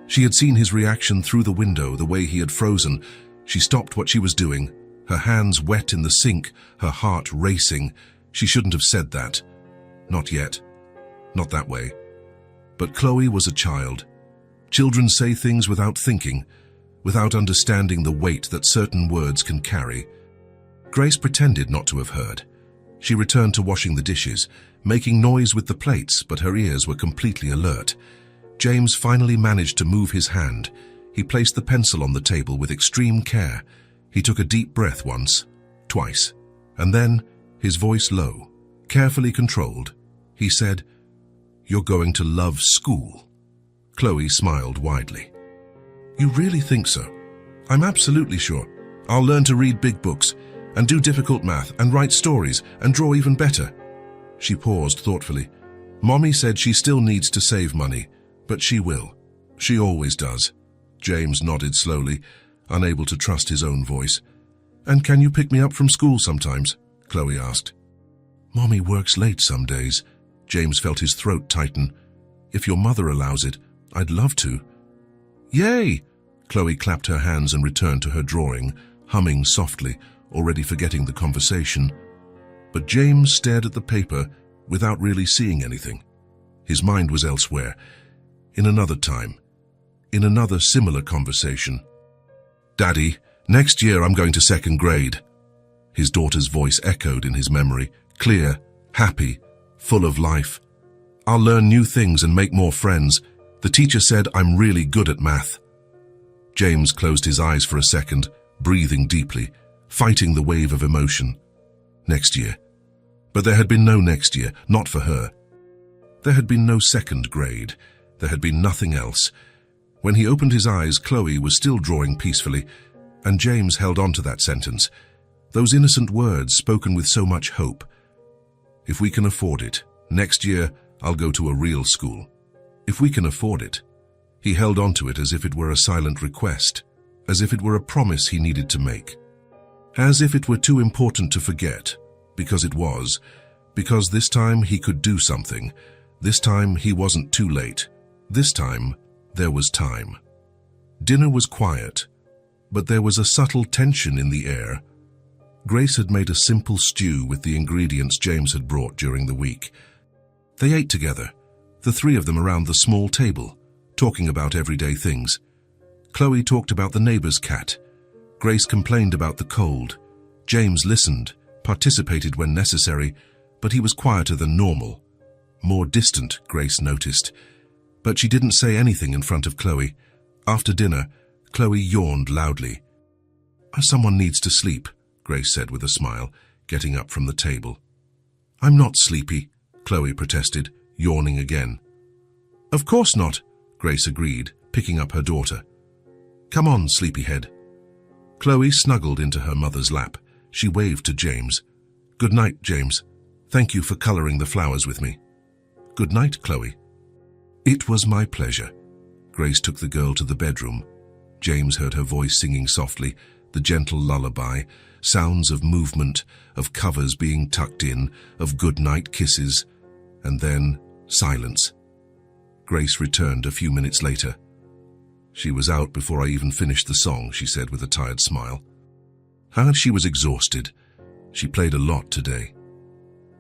She had seen his reaction through the window, the way he had frozen. She stopped what she was doing, her hands wet in the sink, her heart racing. She shouldn't have said that. Not yet. Not that way. But Chloe was a child. Children say things without thinking, without understanding the weight that certain words can carry. Grace pretended not to have heard. She returned to washing the dishes, making noise with the plates, but her ears were completely alert. James finally managed to move his hand. He placed the pencil on the table with extreme care. He took a deep breath once, twice, and then, his voice low, carefully controlled, he said, "You're going to love school." Chloe smiled widely. "You really think so?" "I'm absolutely sure. I'll learn to read big books, and do difficult math, and write stories, and draw even better." She paused thoughtfully. "Mommy said she still needs to save money, but she will. She always does." James nodded slowly, unable to trust his own voice. "And can you pick me up from school sometimes?" Chloe asked. "Mommy works late some days." James felt his throat tighten. "If your mother allows it, I'd love to." "Yay!" Chloe clapped her hands and returned to her drawing, humming softly, already forgetting the conversation. But James stared at the paper without really seeing anything. His mind was elsewhere, in another time, in another similar conversation. "Daddy, next year I'm going to second grade." His daughter's voice echoed in his memory, clear, happy, full of life. "I'll learn new things and make more friends. The teacher said I'm really good at math." James closed his eyes for a second, breathing deeply, fighting the wave of emotion. Next year. But there had been no next year, not for her. There had been no second grade. There had been nothing else. When he opened his eyes, Chloe was still drawing peacefully, and James held on to that sentence, those innocent words spoken with so much hope. "If we can afford it, next year I'll go to a real school." If we can afford it. He held on to it as if it were a silent request, as if it were a promise he needed to make. As if it were too important to forget, because it was, because this time he could do something. This time he wasn't too late. This time there was time. Dinner was quiet, but there was a subtle tension in the air. Grace had made a simple stew with the ingredients James had brought during the week. They ate together, the three of them around the small table, talking about everyday things. Chloe talked about the neighbor's cat. Grace complained about the cold. James listened, participated when necessary, but he was quieter than normal. More distant, Grace noticed. But she didn't say anything in front of Chloe. After dinner, Chloe yawned loudly. "Someone needs to sleep," Grace said with a smile, getting up from the table. "I'm not sleepy," Chloe protested, yawning again. "Of course not," Grace agreed, picking up her daughter. "Come on, sleepyhead." Chloe snuggled into her mother's lap. She waved to James. "Good night, James. Thank you for coloring the flowers with me." "Good night, Chloe." "It was my pleasure." Grace took the girl to the bedroom. James heard her voice singing softly, the gentle lullaby, sounds of movement, of covers being tucked in, of good-night kisses, and then silence. Grace returned a few minutes later. "She was out before I even finished the song," she said with a tired smile. She was exhausted. She played a lot today.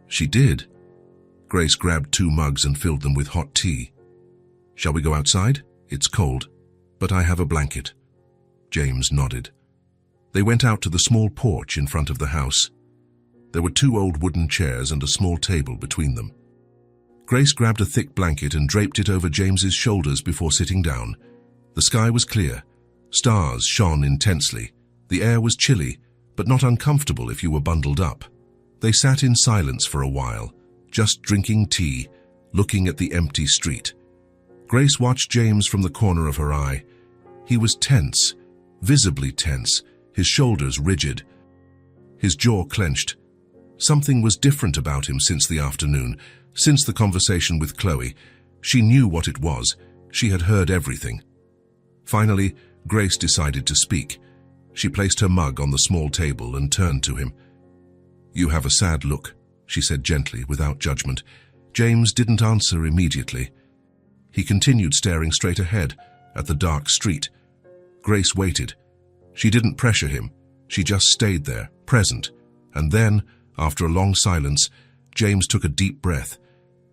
"She did." Grace grabbed 2 mugs and filled them with hot tea. "Shall we go outside? It's cold, but I have a blanket." James nodded. They went out to the small porch in front of the house. There were 2 old wooden chairs and a small table between them. Grace grabbed a thick blanket and draped it over James's shoulders before sitting down. The sky was clear. Stars shone intensely. The air was chilly, but not uncomfortable if you were bundled up. They sat in silence for a while, just drinking tea, looking at the empty street. Grace watched James from the corner of her eye. He was tense, visibly tense, his shoulders rigid, his jaw clenched. Something was different about him since the afternoon, since the conversation with Chloe. She knew what it was. She had heard everything. Finally, Grace decided to speak. She placed her mug on the small table and turned to him. "You have a sad look," she said gently, without judgment. James didn't answer immediately. He continued staring straight ahead, at the dark street. Grace waited. She didn't pressure him. She just stayed there, present. And then, after a long silence, James took a deep breath.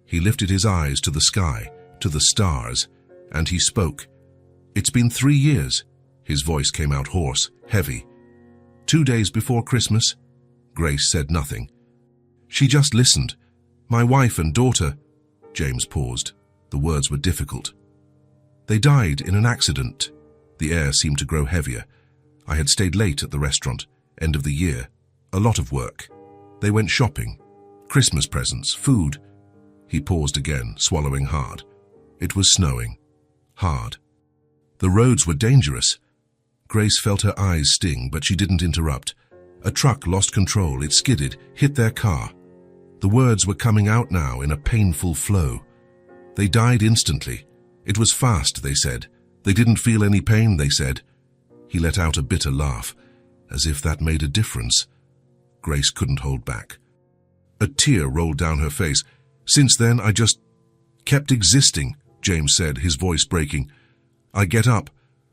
He lifted his eyes to the sky, to the stars, and he spoke. "It's been 3 years." His voice came out hoarse, heavy. 2 days before Christmas?" Grace said nothing. She just listened. "My wife and daughter." James paused. The words were difficult. "They died in an accident." The air seemed to grow heavier. "I had stayed late at the restaurant, end of the year. A lot of work. They went shopping. Christmas presents, food." He paused again, swallowing hard. It was snowing. Hard. The roads were dangerous. Grace felt her eyes sting, but she didn't interrupt. A truck lost control. It skidded, hit their car. The words were coming out now in a painful flow. "They died instantly. It was fast," they said. "They didn't feel any pain," they said. He let out a bitter laugh, as if that made a difference. Grace couldn't hold back. A tear rolled down her face. "Since then, I just kept existing," James said, his voice breaking. "I get up.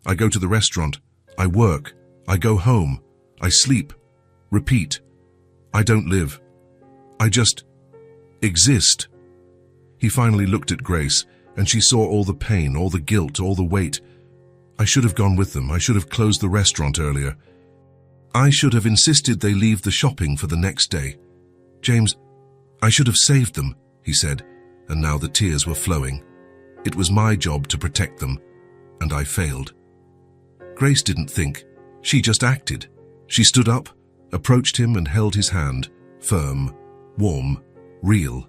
I go to the restaurant. I work. I go home. I sleep. Repeat. I don't live. I just exist." He finally looked at Grace, and she saw all the pain, all the guilt, all the weight. "I should have gone with them. I should have closed the restaurant earlier. I should have insisted they leave the shopping for the next day. James, I should have saved them," he said, and now the tears were flowing. "It was my job to protect them, and I failed." Grace didn't think. She just acted. She stood up, approached him and held his hand, firm, warm, real.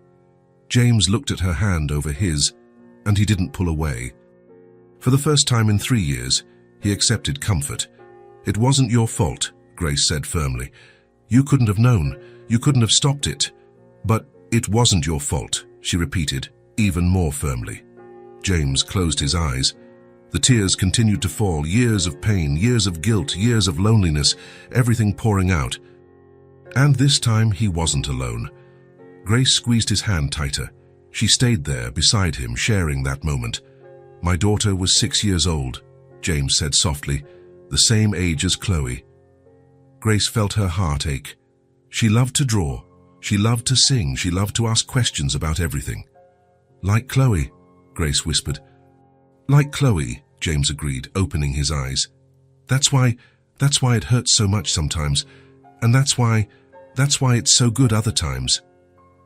James looked at her hand over his, and he didn't pull away. For the first time in 3 years, he accepted comfort. "It wasn't your fault," Grace said firmly. "You couldn't have known. You couldn't have stopped it. But it wasn't your fault," she repeated, even more firmly. James closed his eyes. The tears continued to fall, years of pain, years of guilt, years of loneliness, everything pouring out. And this time he wasn't alone. Grace squeezed his hand tighter. She stayed there beside him, sharing that moment. "My daughter was 6 years old," James said softly, "the same age as Chloe." Grace felt her heart ache. She loved to draw. She loved to sing. She loved to ask questions about everything. "Like Chloe," Grace whispered. "Like Chloe," James agreed, opening his eyes. That's why it hurts so much sometimes. And that's why it's so good other times."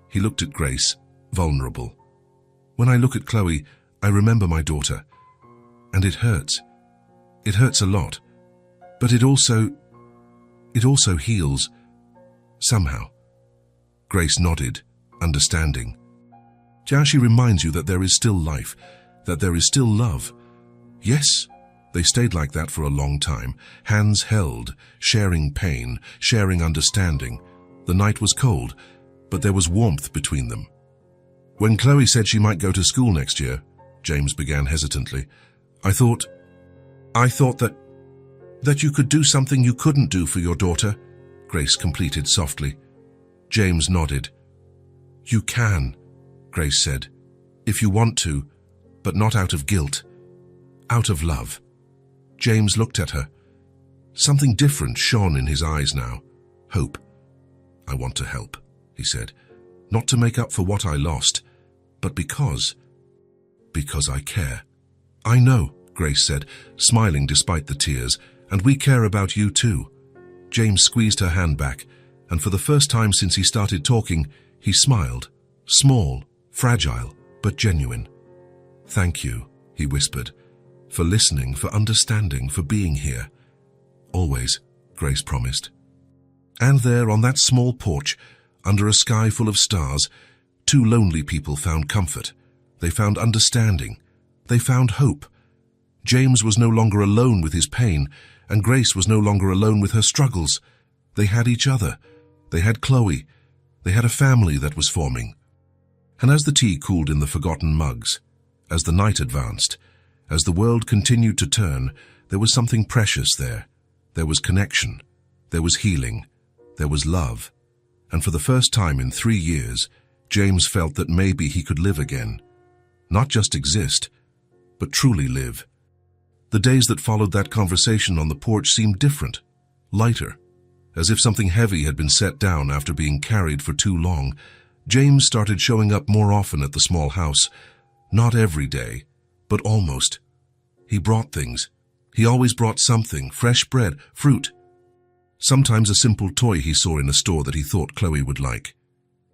He looked at Grace, vulnerable. "When I look at Chloe, I remember my daughter. And it hurts. It hurts a lot. But it also heals. Somehow." Grace nodded, understanding. "Jiaxi reminds you that there is still life, that there is still love." Yes, they stayed like that for a long time, hands held, sharing pain, sharing understanding. The night was cold, but there was warmth between them. "When Chloe said she might go to school next year," James began hesitantly, I thought that you could do something you couldn't do for your daughter," Grace completed softly. James nodded. "You can," Grace said, "if you want to, but not out of guilt. Out of love." James looked at her. Something different shone in his eyes now. Hope. "I want to help," he said. "Not to make up for what I lost, but because I care." "I know," Grace said, smiling despite the tears, "and we care about you too." James squeezed her hand back, and for the first time since he started talking, he smiled. Small, fragile, but genuine. "Thank you," he whispered, "for listening, for understanding, for being here." "Always," Grace promised. And there, on that small porch, under a sky full of stars, two lonely people found comfort. They found understanding. They found hope. James was no longer alone with his pain, and Grace was no longer alone with her struggles. They had each other. They had Chloe. They had a family that was forming. And as the tea cooled in the forgotten mugs, as the night advanced, as the world continued to turn, there was something precious there. There was connection. There was healing. There was love. And for the first time in 3 years, James felt that maybe he could live again. Not just exist, but truly live. The days that followed that conversation on the porch seemed different, lighter, as if something heavy had been set down after being carried for too long. James started showing up more often at the small house. Not every day, but almost. He brought things. He always brought something: fresh bread, fruit. Sometimes a simple toy he saw in a store that he thought Chloe would like.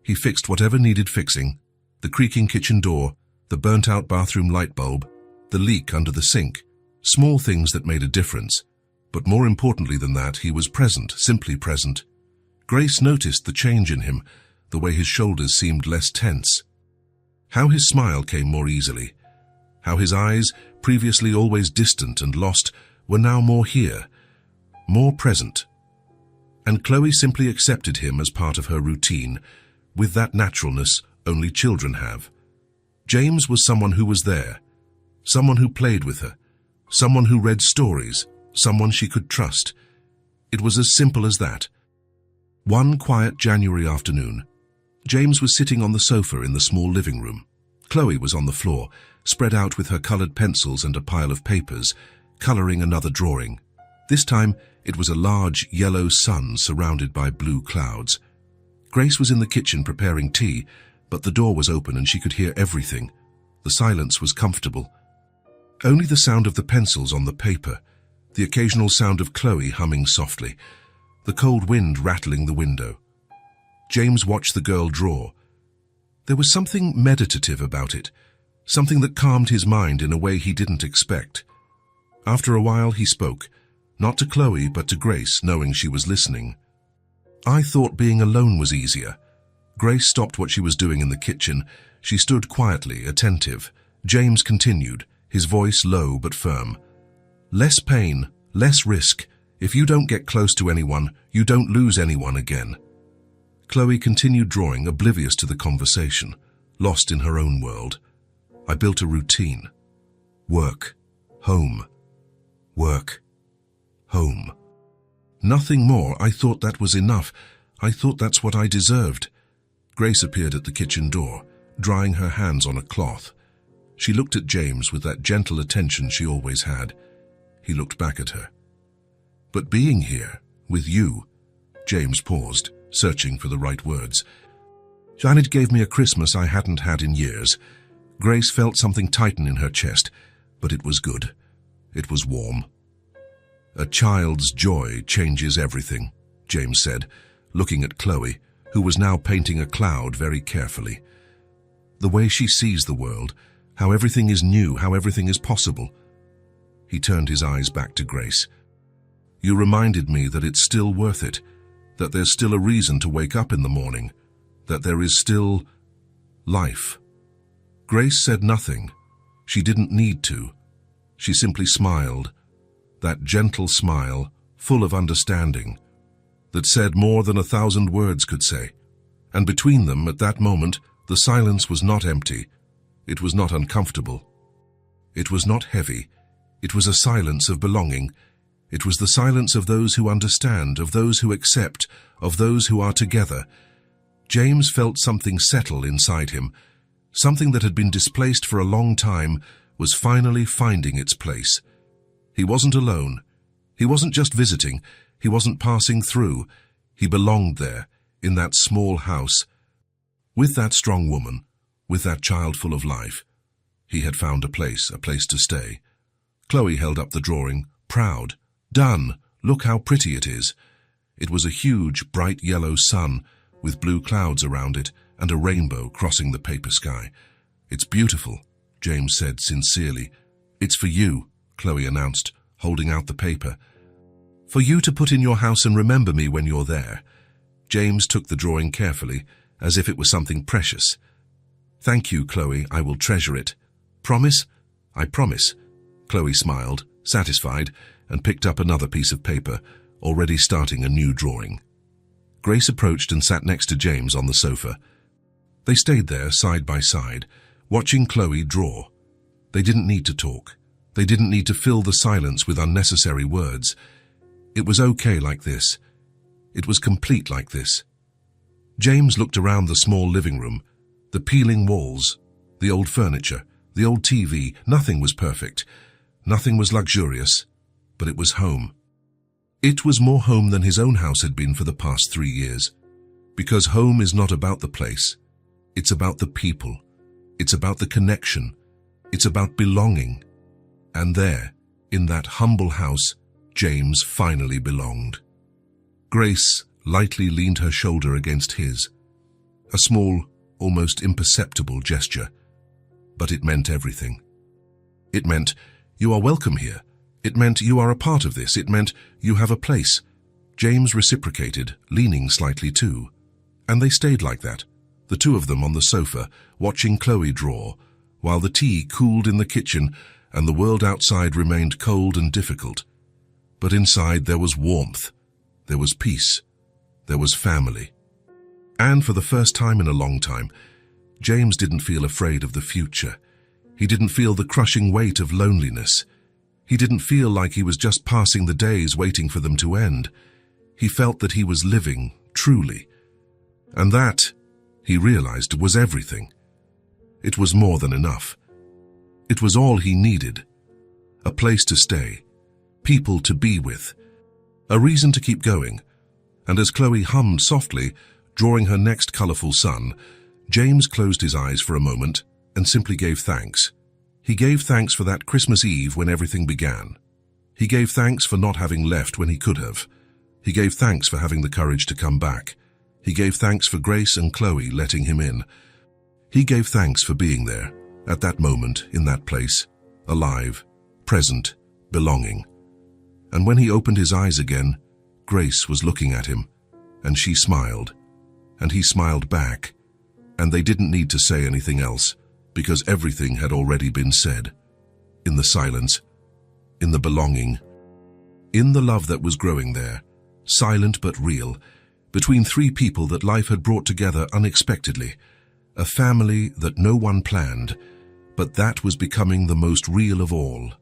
He fixed whatever needed fixing: the creaking kitchen door, the burnt-out bathroom light bulb, the leak under the sink. Small things that made a difference. But more importantly than that, he was present, simply present. Grace noticed the change in him, the way his shoulders seemed less tense. How his smile came more easily. How his eyes, previously always distant and lost, were now more here, more present. And Chloe simply accepted him as part of her routine, with that naturalness only children have. James was someone who was there, someone who played with her, someone who read stories, someone she could trust. It was as simple as that. One quiet January afternoon, James was sitting on the sofa in the small living room. Chloe was on the floor, spread out with her colored pencils and a pile of papers, coloring another drawing. This time, it was a large yellow sun surrounded by blue clouds. Grace was in the kitchen preparing tea, but the door was open and she could hear everything. The silence was comfortable. Only the sound of the pencils on the paper, the occasional sound of Chloe humming softly, the cold wind rattling the window. James watched the girl draw. There was something meditative about it, something that calmed his mind in a way he didn't expect. After a while he spoke, not to Chloe but to Grace, knowing she was listening. "I thought being alone was easier." Grace stopped what she was doing in the kitchen. She stood quietly, attentive. James continued, his voice low but firm. "Less pain, less risk. If you don't get close to anyone, you don't lose anyone again." Chloe continued drawing, oblivious to the conversation, lost in her own world. "I built a routine. Work, home, work, home. Nothing more. I thought that was enough. I thought that's what I deserved." Grace appeared at the kitchen door, drying her hands on a cloth. She looked at James with that gentle attention she always had. He looked back at her. "But being here, with you," James paused, searching for the right words. "Janet gave me a Christmas I hadn't had in years." Grace felt something tighten in her chest, but it was good. It was warm. "A child's joy changes everything," James said, looking at Chloe, who was now painting a cloud very carefully. "The way she sees the world, how everything is new, how everything is possible." He turned his eyes back to Grace. "You reminded me that it's still worth it, that there's still a reason to wake up in the morning, that there is still life." Grace said nothing. She didn't need to. She simply smiled, that gentle smile, full of understanding, that said more than 1,000 words could say. And between them, at that moment, the silence was not empty. It was not uncomfortable. It was not heavy. It was a silence of belonging. It was the silence of those who understand, of those who accept, of those who are together. James felt something settle inside him. Something that had been displaced for a long time was finally finding its place. He wasn't alone. He wasn't just visiting. He wasn't passing through. He belonged there, in that small house, with that strong woman, with that child full of life. He had found a place to stay. Chloe held up the drawing, proud. "Done. Look how pretty it is." It was a huge, bright yellow sun with blue clouds around it and a rainbow crossing the paper sky. "It's beautiful," James said sincerely. "It's for you," Chloe announced, holding out the paper. "For you to put in your house and remember me when you're there." James took the drawing carefully, as if it was something precious. "Thank you, Chloe. I will treasure it." "Promise?" "I promise." Chloe smiled, satisfied, and picked up another piece of paper, already starting a new drawing. Grace approached and sat next to James on the sofa. They stayed there side by side, watching Chloe draw. They didn't need to talk. They didn't need to fill the silence with unnecessary words. It was okay like this. It was complete like this. James looked around the small living room, the peeling walls, the old furniture, the old TV. Nothing was perfect. Nothing was luxurious, but it was home. It was more home than his own house had been for the past 3 years. Because home is not about the place. It's about the people. It's about the connection. It's about belonging. And there, in that humble house, James finally belonged. Grace lightly leaned her shoulder against his. A small, almost imperceptible gesture. But it meant everything. It meant, "You are welcome here." It meant, "You are a part of this." It meant, "You have a place." James reciprocated, leaning slightly too. And they stayed like that, the two of them on the sofa, watching Chloe draw, while the tea cooled in the kitchen and the world outside remained cold and difficult. But inside there was warmth, there was peace, there was family. And for the first time in a long time, James didn't feel afraid of the future. He didn't feel the crushing weight of loneliness. He didn't feel like he was just passing the days waiting for them to end. He felt that he was living, truly. And that, he realized, was everything. It was more than enough. It was all he needed. A place to stay, people to be with, a reason to keep going. And as Chloe hummed softly, drawing her next colorful sun, James closed his eyes for a moment and simply gave thanks. He gave thanks for that Christmas Eve when everything began. He gave thanks for not having left when he could have. He gave thanks for having the courage to come back. He gave thanks for Grace and Chloe letting him in. He gave thanks for being there, at that moment, in that place, alive, present, belonging. And when he opened his eyes again, Grace was looking at him, and she smiled, and he smiled back, and they didn't need to say anything else, because everything had already been said. In the silence, in the belonging, in the love that was growing there, silent but real, between three people that life had brought together unexpectedly, a family that no one planned, but that was becoming the most real of all.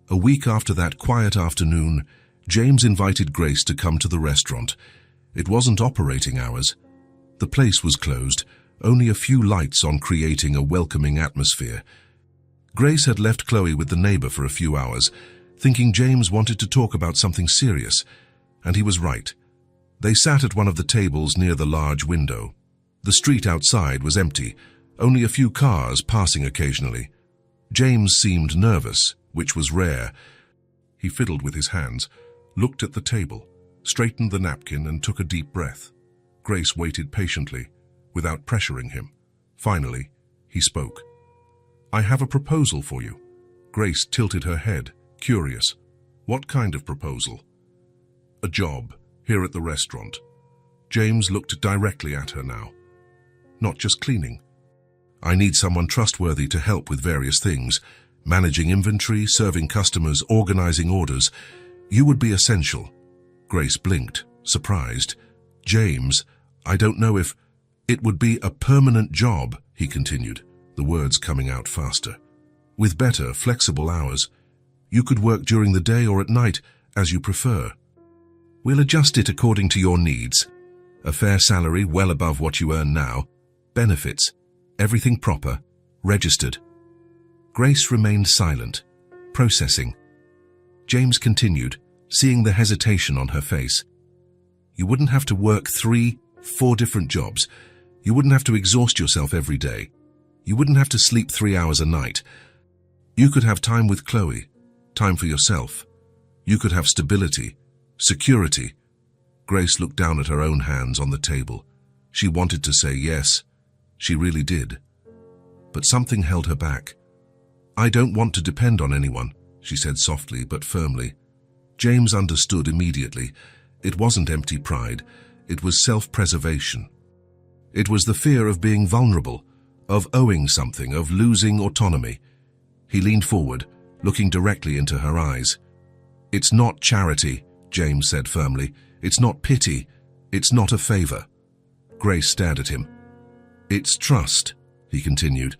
A week after that quiet afternoon, James invited Grace to come to the restaurant. It wasn't operating hours. The place was closed, only a few lights on, creating a welcoming atmosphere. Grace had left Chloe with the neighbor for a few hours, thinking James wanted to talk about something serious, and he was right. They sat at one of the tables near the large window. The street outside was empty, only a few cars passing occasionally. James seemed nervous, which was rare. He fiddled with his hands, looked at the table, straightened the napkin and took a deep breath. Grace waited patiently, without pressuring him. Finally, he spoke. "I have a proposal for you." Grace tilted her head, curious. "What kind of proposal?" "A job, here at the restaurant." James looked directly at her now. "Not just cleaning. I need someone trustworthy to help with various things, managing inventory, serving customers, organizing orders. You would be essential." Grace blinked, surprised. "James, I don't know if—" "It would be a permanent job," he continued, the words coming out faster. "With better, flexible hours. You could work during the day or at night, as you prefer. We'll adjust it according to your needs. A fair salary well above what you earn now. Benefits. Everything proper. Registered." Grace remained silent, processing. James continued, seeing the hesitation on her face. "You wouldn't have to work 3, 4 different jobs. You wouldn't have to exhaust yourself every day. You wouldn't have to sleep 3 hours a night. You could have time with Chloe, time for yourself. You could have stability, security. Grace looked down at her own hands on the table. She wanted to say yes. She really did. But something held her back. "I don't want to depend on anyone," she said softly but firmly. James understood immediately. It wasn't empty pride. It was self-preservation. It was the fear of being vulnerable, of owing something, of losing autonomy. He leaned forward, looking directly into her eyes. "It's not charity," James said firmly. "It's not pity. It's not a favor." Grace stared at him. "It's trust," he continued.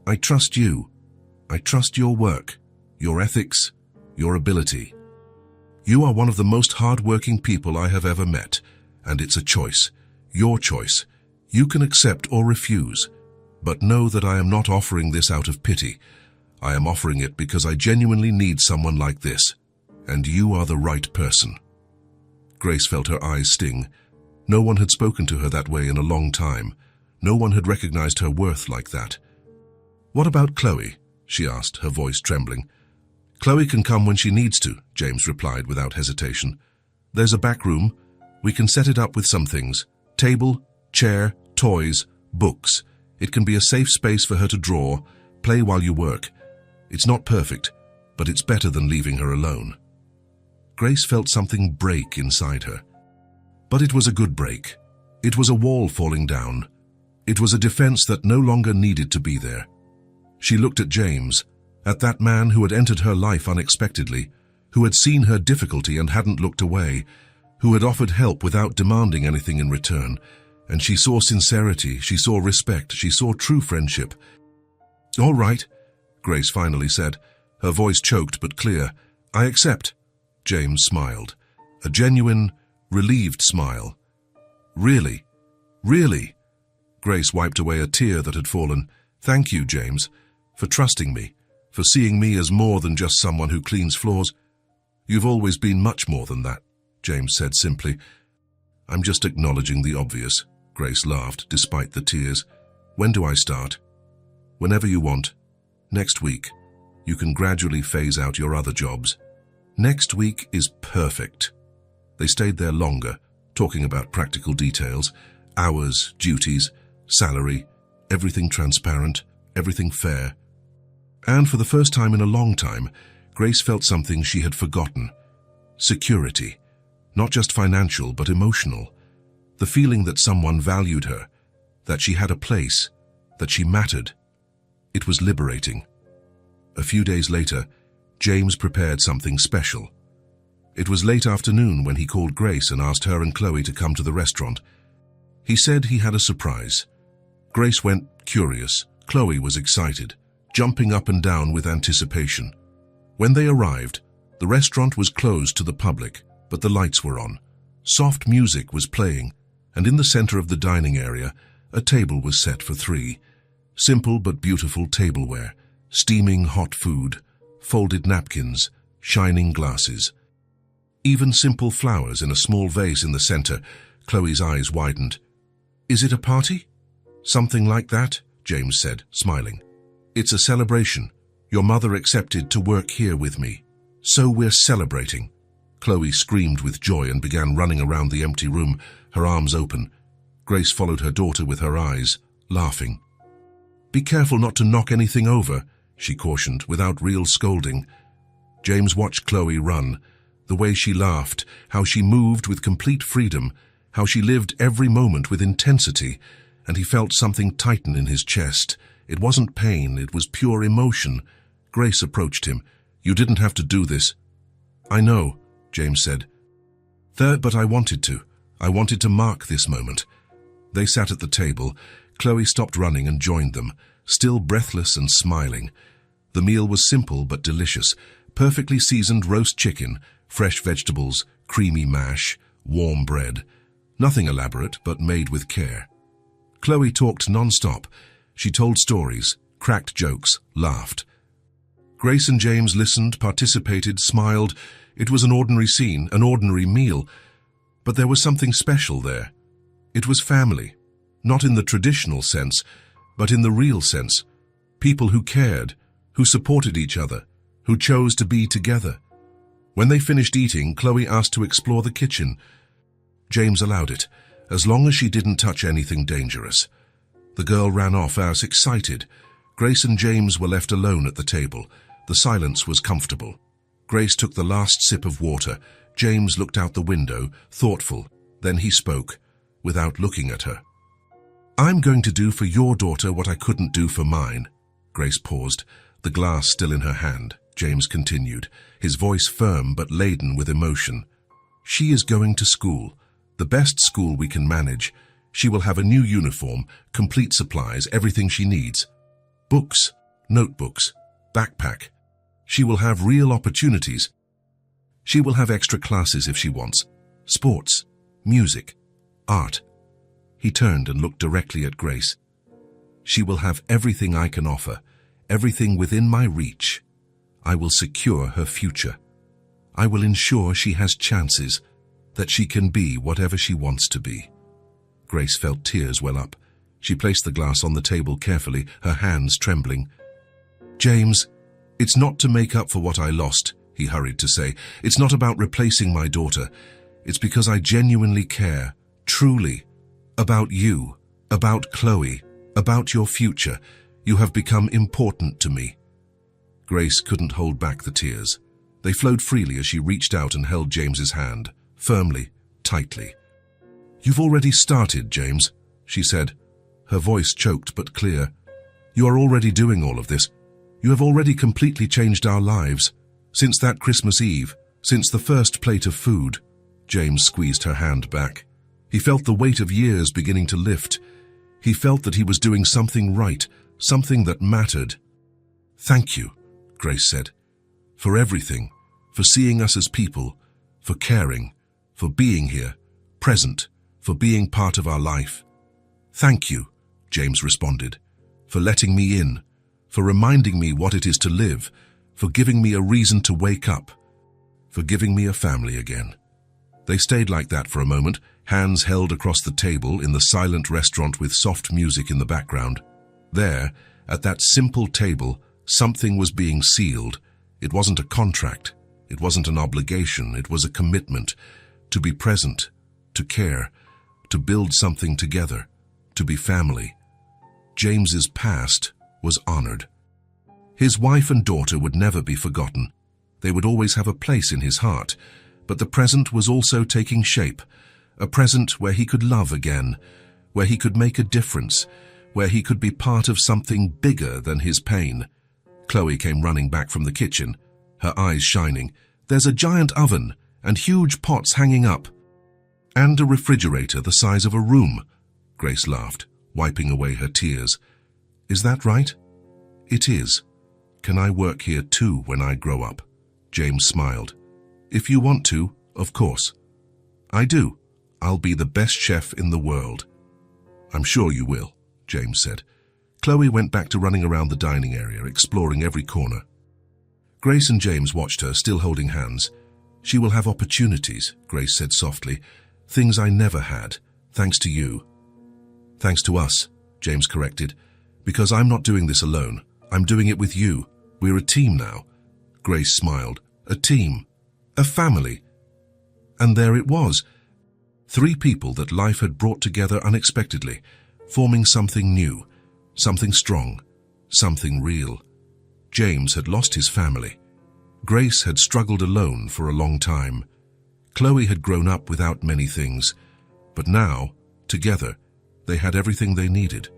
"I trust you. I trust your work, your ethics, your ability. You are one of the most hard-working people I have ever met, and it's a choice, your choice. You can accept or refuse, but know that I am not offering this out of pity. I am offering it because I genuinely need someone like this, and you are the right person." Grace felt her eyes sting. No one had spoken to her that way in a long time. No one had recognized her worth like that. "What about Chloe?" she asked, her voice trembling. "Chloe can come when she needs to," James replied without hesitation. "There's a back room. We can set it up with some things. Table, chair, toys, books. It can be a safe space for her to draw, play while you work. It's not perfect, but it's better than leaving her alone." Grace felt something break inside her. But it was a good break. It was a wall falling down. It was a defense that no longer needed to be there. She looked at James, at that man who had entered her life unexpectedly, who had seen her difficulty and hadn't looked away, who had offered help without demanding anything in return. And she saw sincerity, she saw respect, she saw true friendship. "All right," Grace finally said, her voice choked but clear. "I accept." James smiled, a genuine, relieved smile. "Really? Really?" Grace wiped away a tear that had fallen. "Thank you, James, for trusting me, for seeing me as more than just someone who cleans floors." "You've always been much more than that," James said simply. "I'm just acknowledging the obvious," Grace laughed, despite the tears. "When do I start?" "Whenever you want. Next week. You can gradually phase out your other jobs." "Next week is perfect." They stayed there longer, talking about practical details, hours, duties, salary, everything transparent, everything fair. And for the first time in a long time, Grace felt something she had forgotten. Security. Not just financial, but emotional. The feeling that someone valued her, that she had a place, that she mattered. It was liberating. A few days later, James prepared something special. It was late afternoon when he called Grace and asked her and Chloe to come to the restaurant. He said he had a surprise. Grace went curious. Chloe was excited, jumping up and down with anticipation. When they arrived, the restaurant was closed to the public, but the lights were on. Soft music was playing, and in the center of the dining area, a table was set for 3. Simple but beautiful tableware, steaming hot food, folded napkins, shining glasses. Even simple flowers in a small vase in the center. Chloe's eyes widened. "Is it a party?" "Something like that," James said, smiling. "It's a celebration. Your mother accepted to work here with me. So we're celebrating." Chloe screamed with joy and began running around the empty room, her arms open. Grace followed her daughter with her eyes, laughing. "Be careful not to knock anything over," she cautioned, without real scolding. James watched Chloe run, the way she laughed, how she moved with complete freedom, how she lived every moment with intensity, and he felt something tighten in his chest. It wasn't pain, it was pure emotion. Grace approached him. "You didn't have to do this." "I know," James said. "But I wanted to. I wanted to mark this moment." They sat at the table. Chloe stopped running and joined them, still breathless and smiling. The meal was simple but delicious. Perfectly seasoned roast chicken, fresh vegetables, creamy mash, warm bread. Nothing elaborate, but made with care. Chloe talked non-stop. She told stories, cracked jokes, laughed. Grace and James listened, participated, smiled. It was an ordinary scene, an ordinary meal. But there was something special there. It was family, not in the traditional sense, but in the real sense. People who cared, who supported each other, who chose to be together. When they finished eating, Chloe asked to explore the kitchen. James allowed it, as long as she didn't touch anything dangerous. The girl ran off as excited. Grace and James were left alone at the table. The silence was comfortable. Grace took the last sip of water. James looked out the window, thoughtful. Then he spoke, without looking at her. "I'm going to do for your daughter what I couldn't do for mine." Grace paused, the glass still in her hand. James continued, his voice firm but laden with emotion. "She is going to school, the best school we can manage. She will have a new uniform, complete supplies, everything she needs. Books, notebooks, backpack. She will have real opportunities. She will have extra classes if she wants. Sports, music, art." He turned and looked directly at Grace. "She will have everything I can offer, everything within my reach. I will secure her future. I will ensure she has chances, that she can be whatever she wants to be." Grace felt tears well up. She placed the glass on the table carefully, her hands trembling. "James, it's not to make up for what I lost," he hurried to say. "It's not about replacing my daughter. It's because I genuinely care, truly, about you, about Chloe, about your future. You have become important to me." Grace couldn't hold back the tears. They flowed freely as she reached out and held James's hand, firmly, tightly. "You've already started, James," she said, her voice choked but clear. "You are already doing all of this. You have already completely changed our lives. Since that Christmas Eve, since the first plate of food." James squeezed her hand back. He felt the weight of years beginning to lift. He felt that he was doing something right, something that mattered. "Thank you," Grace said, "for everything, for seeing us as people, for caring, for being here, present, for being part of our life." "Thank you," James responded, "for letting me in, for reminding me what it is to live, for giving me a reason to wake up, for giving me a family again." They stayed like that for a moment, hands held across the table in the silent restaurant with soft music in the background. There, at that simple table, something was being sealed. It wasn't a contract. It wasn't an obligation. It was a commitment to be present, to care, to build something together, to be family. James's past was honored. His wife and daughter would never be forgotten. They would always have a place in his heart, but the present was also taking shape, a present where he could love again, where he could make a difference, where he could be part of something bigger than his pain. Chloe came running back from the kitchen, her eyes shining. "There's a giant oven and huge pots hanging up. And a refrigerator the size of a room," Grace laughed, wiping away her tears. "Is that right?" "It is. Can I work here too when I grow up?" James smiled. "If you want to, of course." "I do. I'll be the best chef in the world." "I'm sure you will," James said. Chloe went back to running around the dining area, exploring every corner. Grace and James watched her, still holding hands. "She will have opportunities," Grace said softly. "Things I never had, thanks to you." "Thanks to us," James corrected. "Because I'm not doing this alone. I'm doing it with you. We're a team now." Grace smiled. A team. A family. And there it was. 3 people that life had brought together unexpectedly, forming something new, something strong, something real. James had lost his family. Grace had struggled alone for a long time. Chloe had grown up without many things, but now, together, they had everything they needed.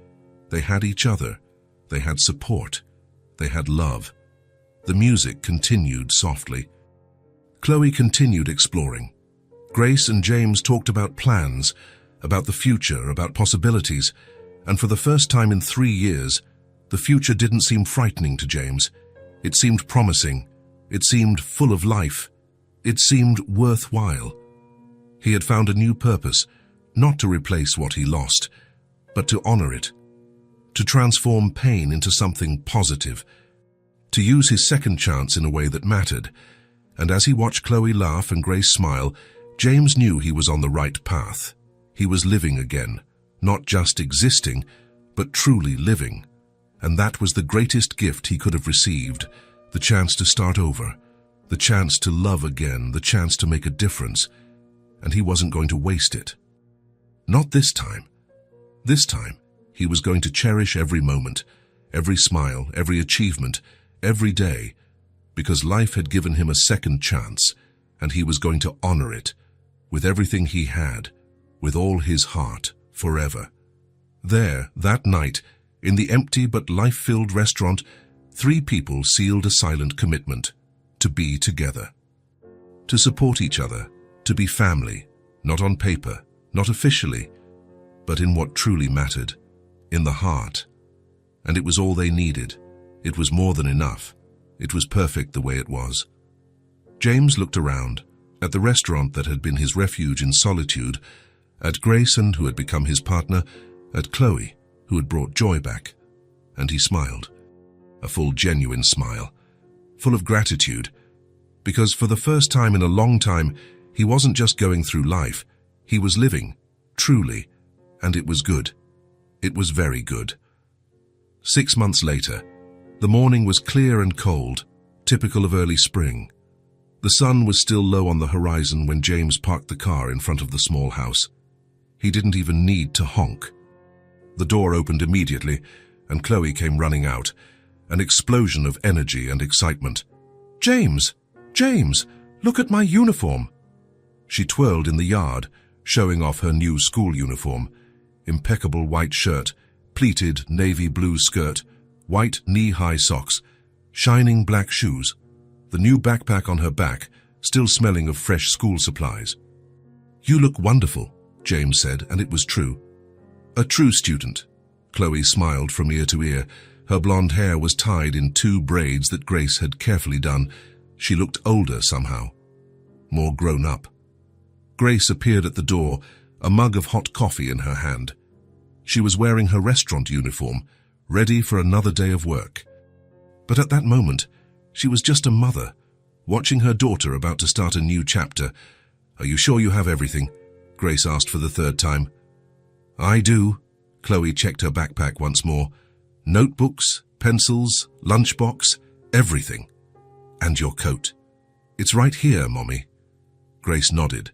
They had each other. They had support. They had love. The music continued softly. Chloe continued exploring. Grace and James talked about plans, about the future, about possibilities, and for the first time in 3 years, the future didn't seem frightening to James. It seemed promising. It seemed full of life. It seemed worthwhile. He had found a new purpose, not to replace what he lost, but to honor it, to transform pain into something positive, to use his second chance in a way that mattered. And as he watched Chloe laugh and Grace smile, James knew he was on the right path. He was living again, not just existing, but truly living. And that was the greatest gift he could have received, the chance to start over, the chance to love again, the chance to make a difference. and he wasn't going to waste it. Not this time. This time, he was going to cherish every moment, every smile, every achievement, every day, because life had given him a second chance, and he was going to honor it, with everything he had, with all his heart, forever. There, that night, in the empty but life-filled restaurant, 3 people sealed a silent commitment to be together, to support each other, to be family, not on paper, not officially, but in what truly mattered, in the heart. And it was all they needed. It was more than enough. It was perfect the way it was. James looked around, at the restaurant that had been his refuge in solitude, at Grayson, who had become his partner, at Chloe, who had brought joy back, and he smiled. A full, genuine smile, full of gratitude, because for the first time in a long time, he wasn't just going through life, he was living, truly, and it was good. It was very good. 6 months later, the morning was clear and cold, typical of early spring. The sun was still low on the horizon when James parked the car in front of the small house. He didn't even need to honk. The door opened immediately, and Chloe came running out, an explosion of energy and excitement. "James! James! Look at my uniform!" She twirled in the yard, showing off her new school uniform. Impeccable white shirt, pleated navy blue skirt, white knee-high socks, shining black shoes, the new backpack on her back, still smelling of fresh school supplies. "You look wonderful," James said, and it was true. A true student. Chloe smiled from ear to ear. Her blonde hair was tied in 2 braids that Grace had carefully done. She looked older somehow, more grown up. Grace appeared at the door, a mug of hot coffee in her hand. She was wearing her restaurant uniform, ready for another day of work. But at that moment, she was just a mother, watching her daughter about to start a new chapter. "Are you sure you have everything?" Grace asked for the 3rd time. "I do." Chloe checked her backpack once more. "Notebooks, pencils, lunchbox, everything. And your coat." "It's right here, Mommy." Grace nodded,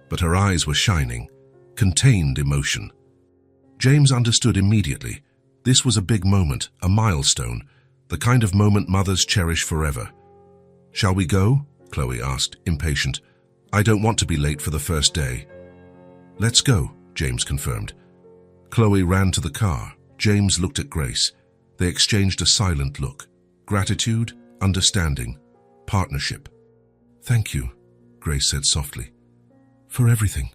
but her eyes were shining, contained emotion. James understood immediately. This was a big moment, a milestone, the kind of moment mothers cherish forever. "Shall we go?" Chloe asked, impatient. "I don't want to be late for the first day." "Let's go," James confirmed. Chloe ran to the car. James looked at Grace. They exchanged a silent look. Gratitude, understanding, partnership. "Thank you," Grace said softly. "For everything."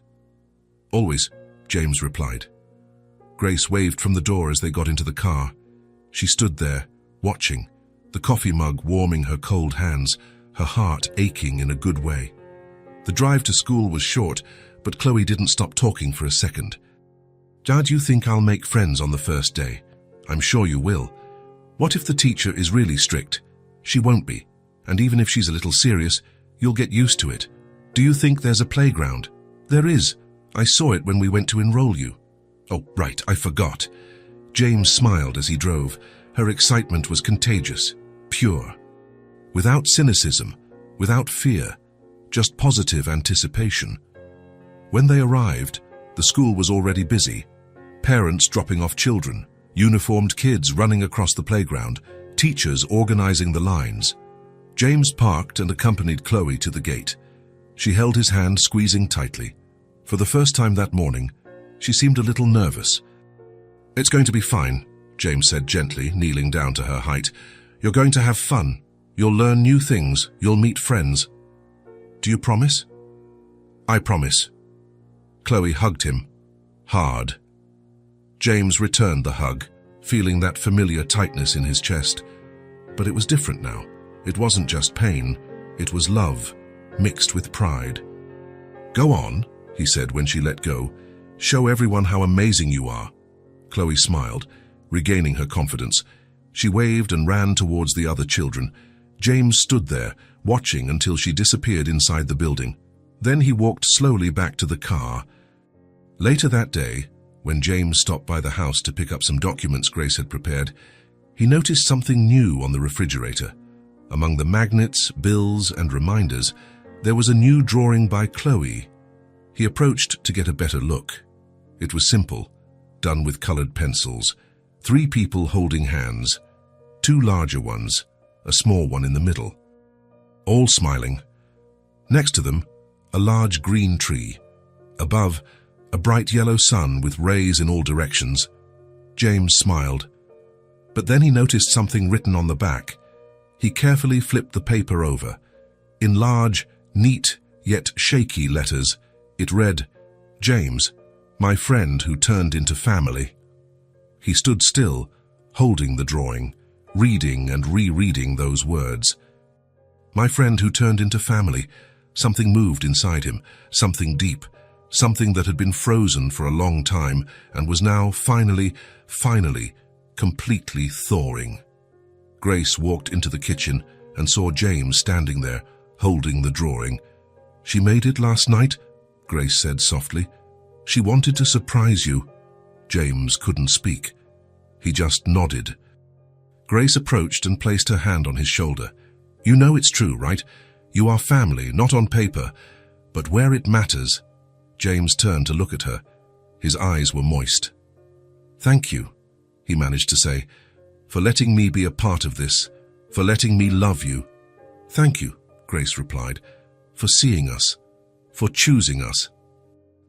"Always," James replied. Grace waved from the door as they got into the car. She stood there, watching, the coffee mug warming her cold hands, her heart aching in a good way. The drive to school was short, but Chloe didn't stop talking for a second. "Dad, you think I'll make friends on the first day? I'm sure you will. What if the teacher is really strict? She won't be. And even if she's a little serious, you'll get used to it. Do you think there's a playground?" "There is. I saw it when we went to enroll you." "Oh, right, I forgot." James smiled as he drove. Her excitement was contagious, pure. Without cynicism, without fear, just positive anticipation. When they arrived, the school was already busy. Parents dropping off children, uniformed kids running across the playground, teachers organizing the lines. James parked and accompanied Chloe to the gate. She held his hand, squeezing tightly. For the first time that morning, she seemed a little nervous. "It's going to be fine," James said gently, kneeling down to her height. "You're going to have fun. You'll learn new things. You'll meet friends." "Do you promise?" "I promise." Chloe hugged him, hard. James returned the hug, feeling that familiar tightness in his chest. But it was different now. It wasn't just pain. It was love, mixed with pride. "Go on," he said when she let go. "Show everyone how amazing you are." Chloe smiled, regaining her confidence. She waved and ran towards the other children. James stood there, watching until she disappeared inside the building. Then he walked slowly back to the car. Later that day, when James stopped by the house to pick up some documents Grace had prepared, he noticed something new on the refrigerator. Among the magnets, bills, and reminders, there was a new drawing by Chloe. He approached to get a better look. It was simple, done with colored pencils. 3 people holding hands, 2 larger ones, a small one in the middle. All smiling. Next to them, a large green tree. Above, a bright yellow sun with rays in all directions. James smiled. But then he noticed something written on the back. He carefully flipped the paper over. In large, neat, yet shaky letters, it read, "James, my friend who turned into family." He stood still, holding the drawing, reading and rereading those words. My friend who turned into family. Something moved inside him, something deep, something that had been frozen for a long time and was now finally, completely thawing. Grace walked into the kitchen and saw James standing there, holding the drawing. "She made it last night," Grace said softly. "She wanted to surprise you." James couldn't speak. He just nodded. Grace approached and placed her hand on his shoulder. "You know it's true, right? You are family, not on paper, but where it matters." James turned to look at her. His eyes were moist. "Thank you," he managed to say, "for letting me be a part of this, for letting me love you." "Thank you," Grace replied, "for seeing us, for choosing us,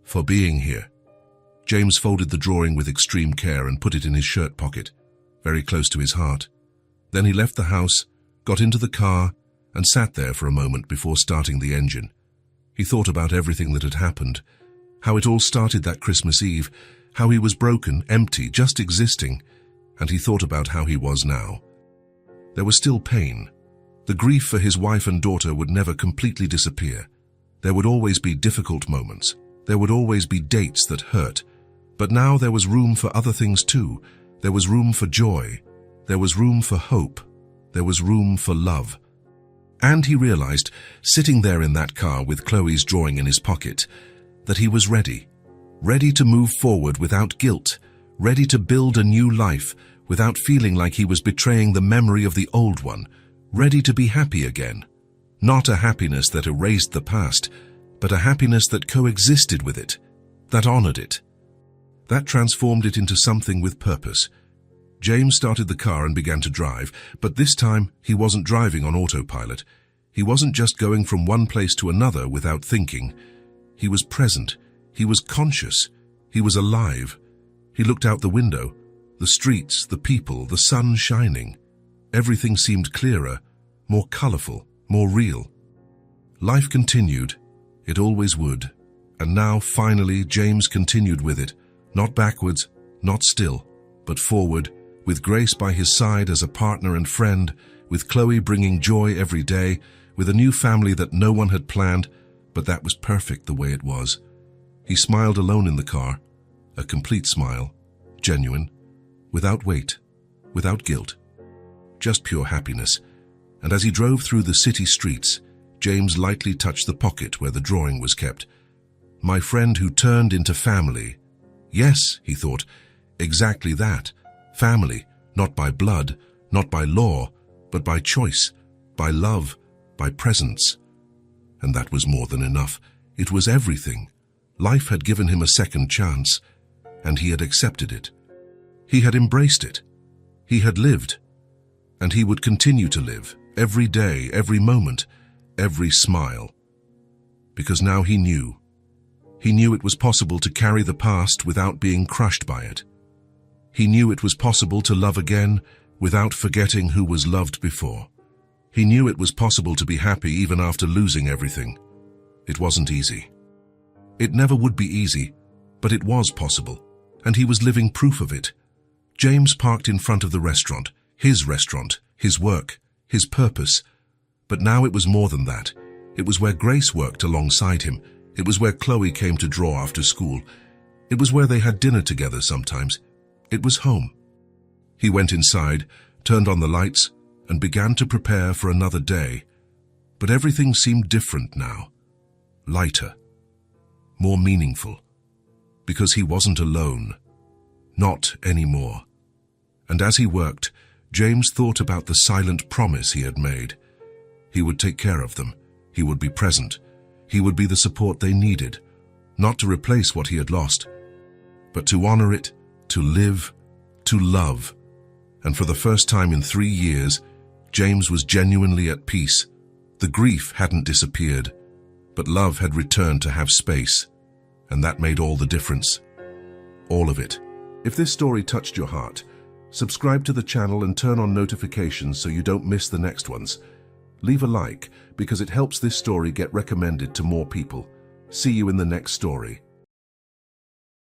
for being here." James folded the drawing with extreme care and put it in his shirt pocket, very close to his heart. Then he left the house, got into the car, and sat there for a moment before starting the engine. He thought about everything that had happened, how it all started that Christmas Eve, how he was broken, empty, just existing, and he thought about how he was now. There was still pain. The grief for his wife and daughter would never completely disappear. There would always be difficult moments. There would always be dates that hurt. But now there was room for other things too. There was room for joy. There was room for hope. There was room for love. And he realized, sitting there in that car with Chloe's drawing in his pocket, that he was ready. Ready to move forward without guilt. Ready to build a new life without feeling like he was betraying the memory of the old one. Ready to be happy again. Not a happiness that erased the past, but a happiness that coexisted with it, that honored it. That transformed it into something with purpose. James started the car and began to drive, but this time he wasn't driving on autopilot. He wasn't just going from one place to another without thinking. He was present. He was conscious. He was alive. He looked out the window. The streets, the people, the sun shining. Everything seemed clearer, more colorful, more real. Life continued. It always would. And now, finally, James continued with it. Not backwards, not still, but forward, with Grace by his side as a partner and friend, with Chloe bringing joy every day, with a new family that no one had planned, but that was perfect the way it was. He smiled alone in the car, a complete smile, genuine, without weight, without guilt, just pure happiness. And as he drove through the city streets, James lightly touched the pocket where the drawing was kept. My friend who turned into family. Yes, he thought, exactly that. Family, not by blood, not by law, but by choice, by love, by presence. And that was more than enough. It was everything. Life had given him a second chance, and he had accepted it. He had embraced it. He had lived, and he would continue to live, every day, every moment, every smile. Because now he knew. He knew it was possible to carry the past without being crushed by it. He knew it was possible to love again without forgetting who was loved before. He knew it was possible to be happy even after losing everything. It wasn't easy. It never would be easy, but it was possible, and he was living proof of it. James parked in front of the restaurant, his work, his purpose. But now it was more than that. It was where Grace worked alongside him. It was where Chloe came to draw after school. It was where they had dinner together sometimes. It was home. He went inside, turned on the lights, and began to prepare for another day. But everything seemed different now. Lighter. More meaningful. Because he wasn't alone. Not anymore. And as he worked, James thought about the silent promise he had made. He would take care of them. He would be present. He would be the support they needed. not to replace what he had lost, but to honor it, to live, to love. And for the first time in 3 years, James was genuinely at peace. The grief hadn't disappeared, but love had returned to have space. And that made all the difference. All of it. If this story touched your heart, subscribe to the channel and turn on notifications so you don't miss the next ones. Leave a like because it helps this story get recommended to more people. See you in the next story.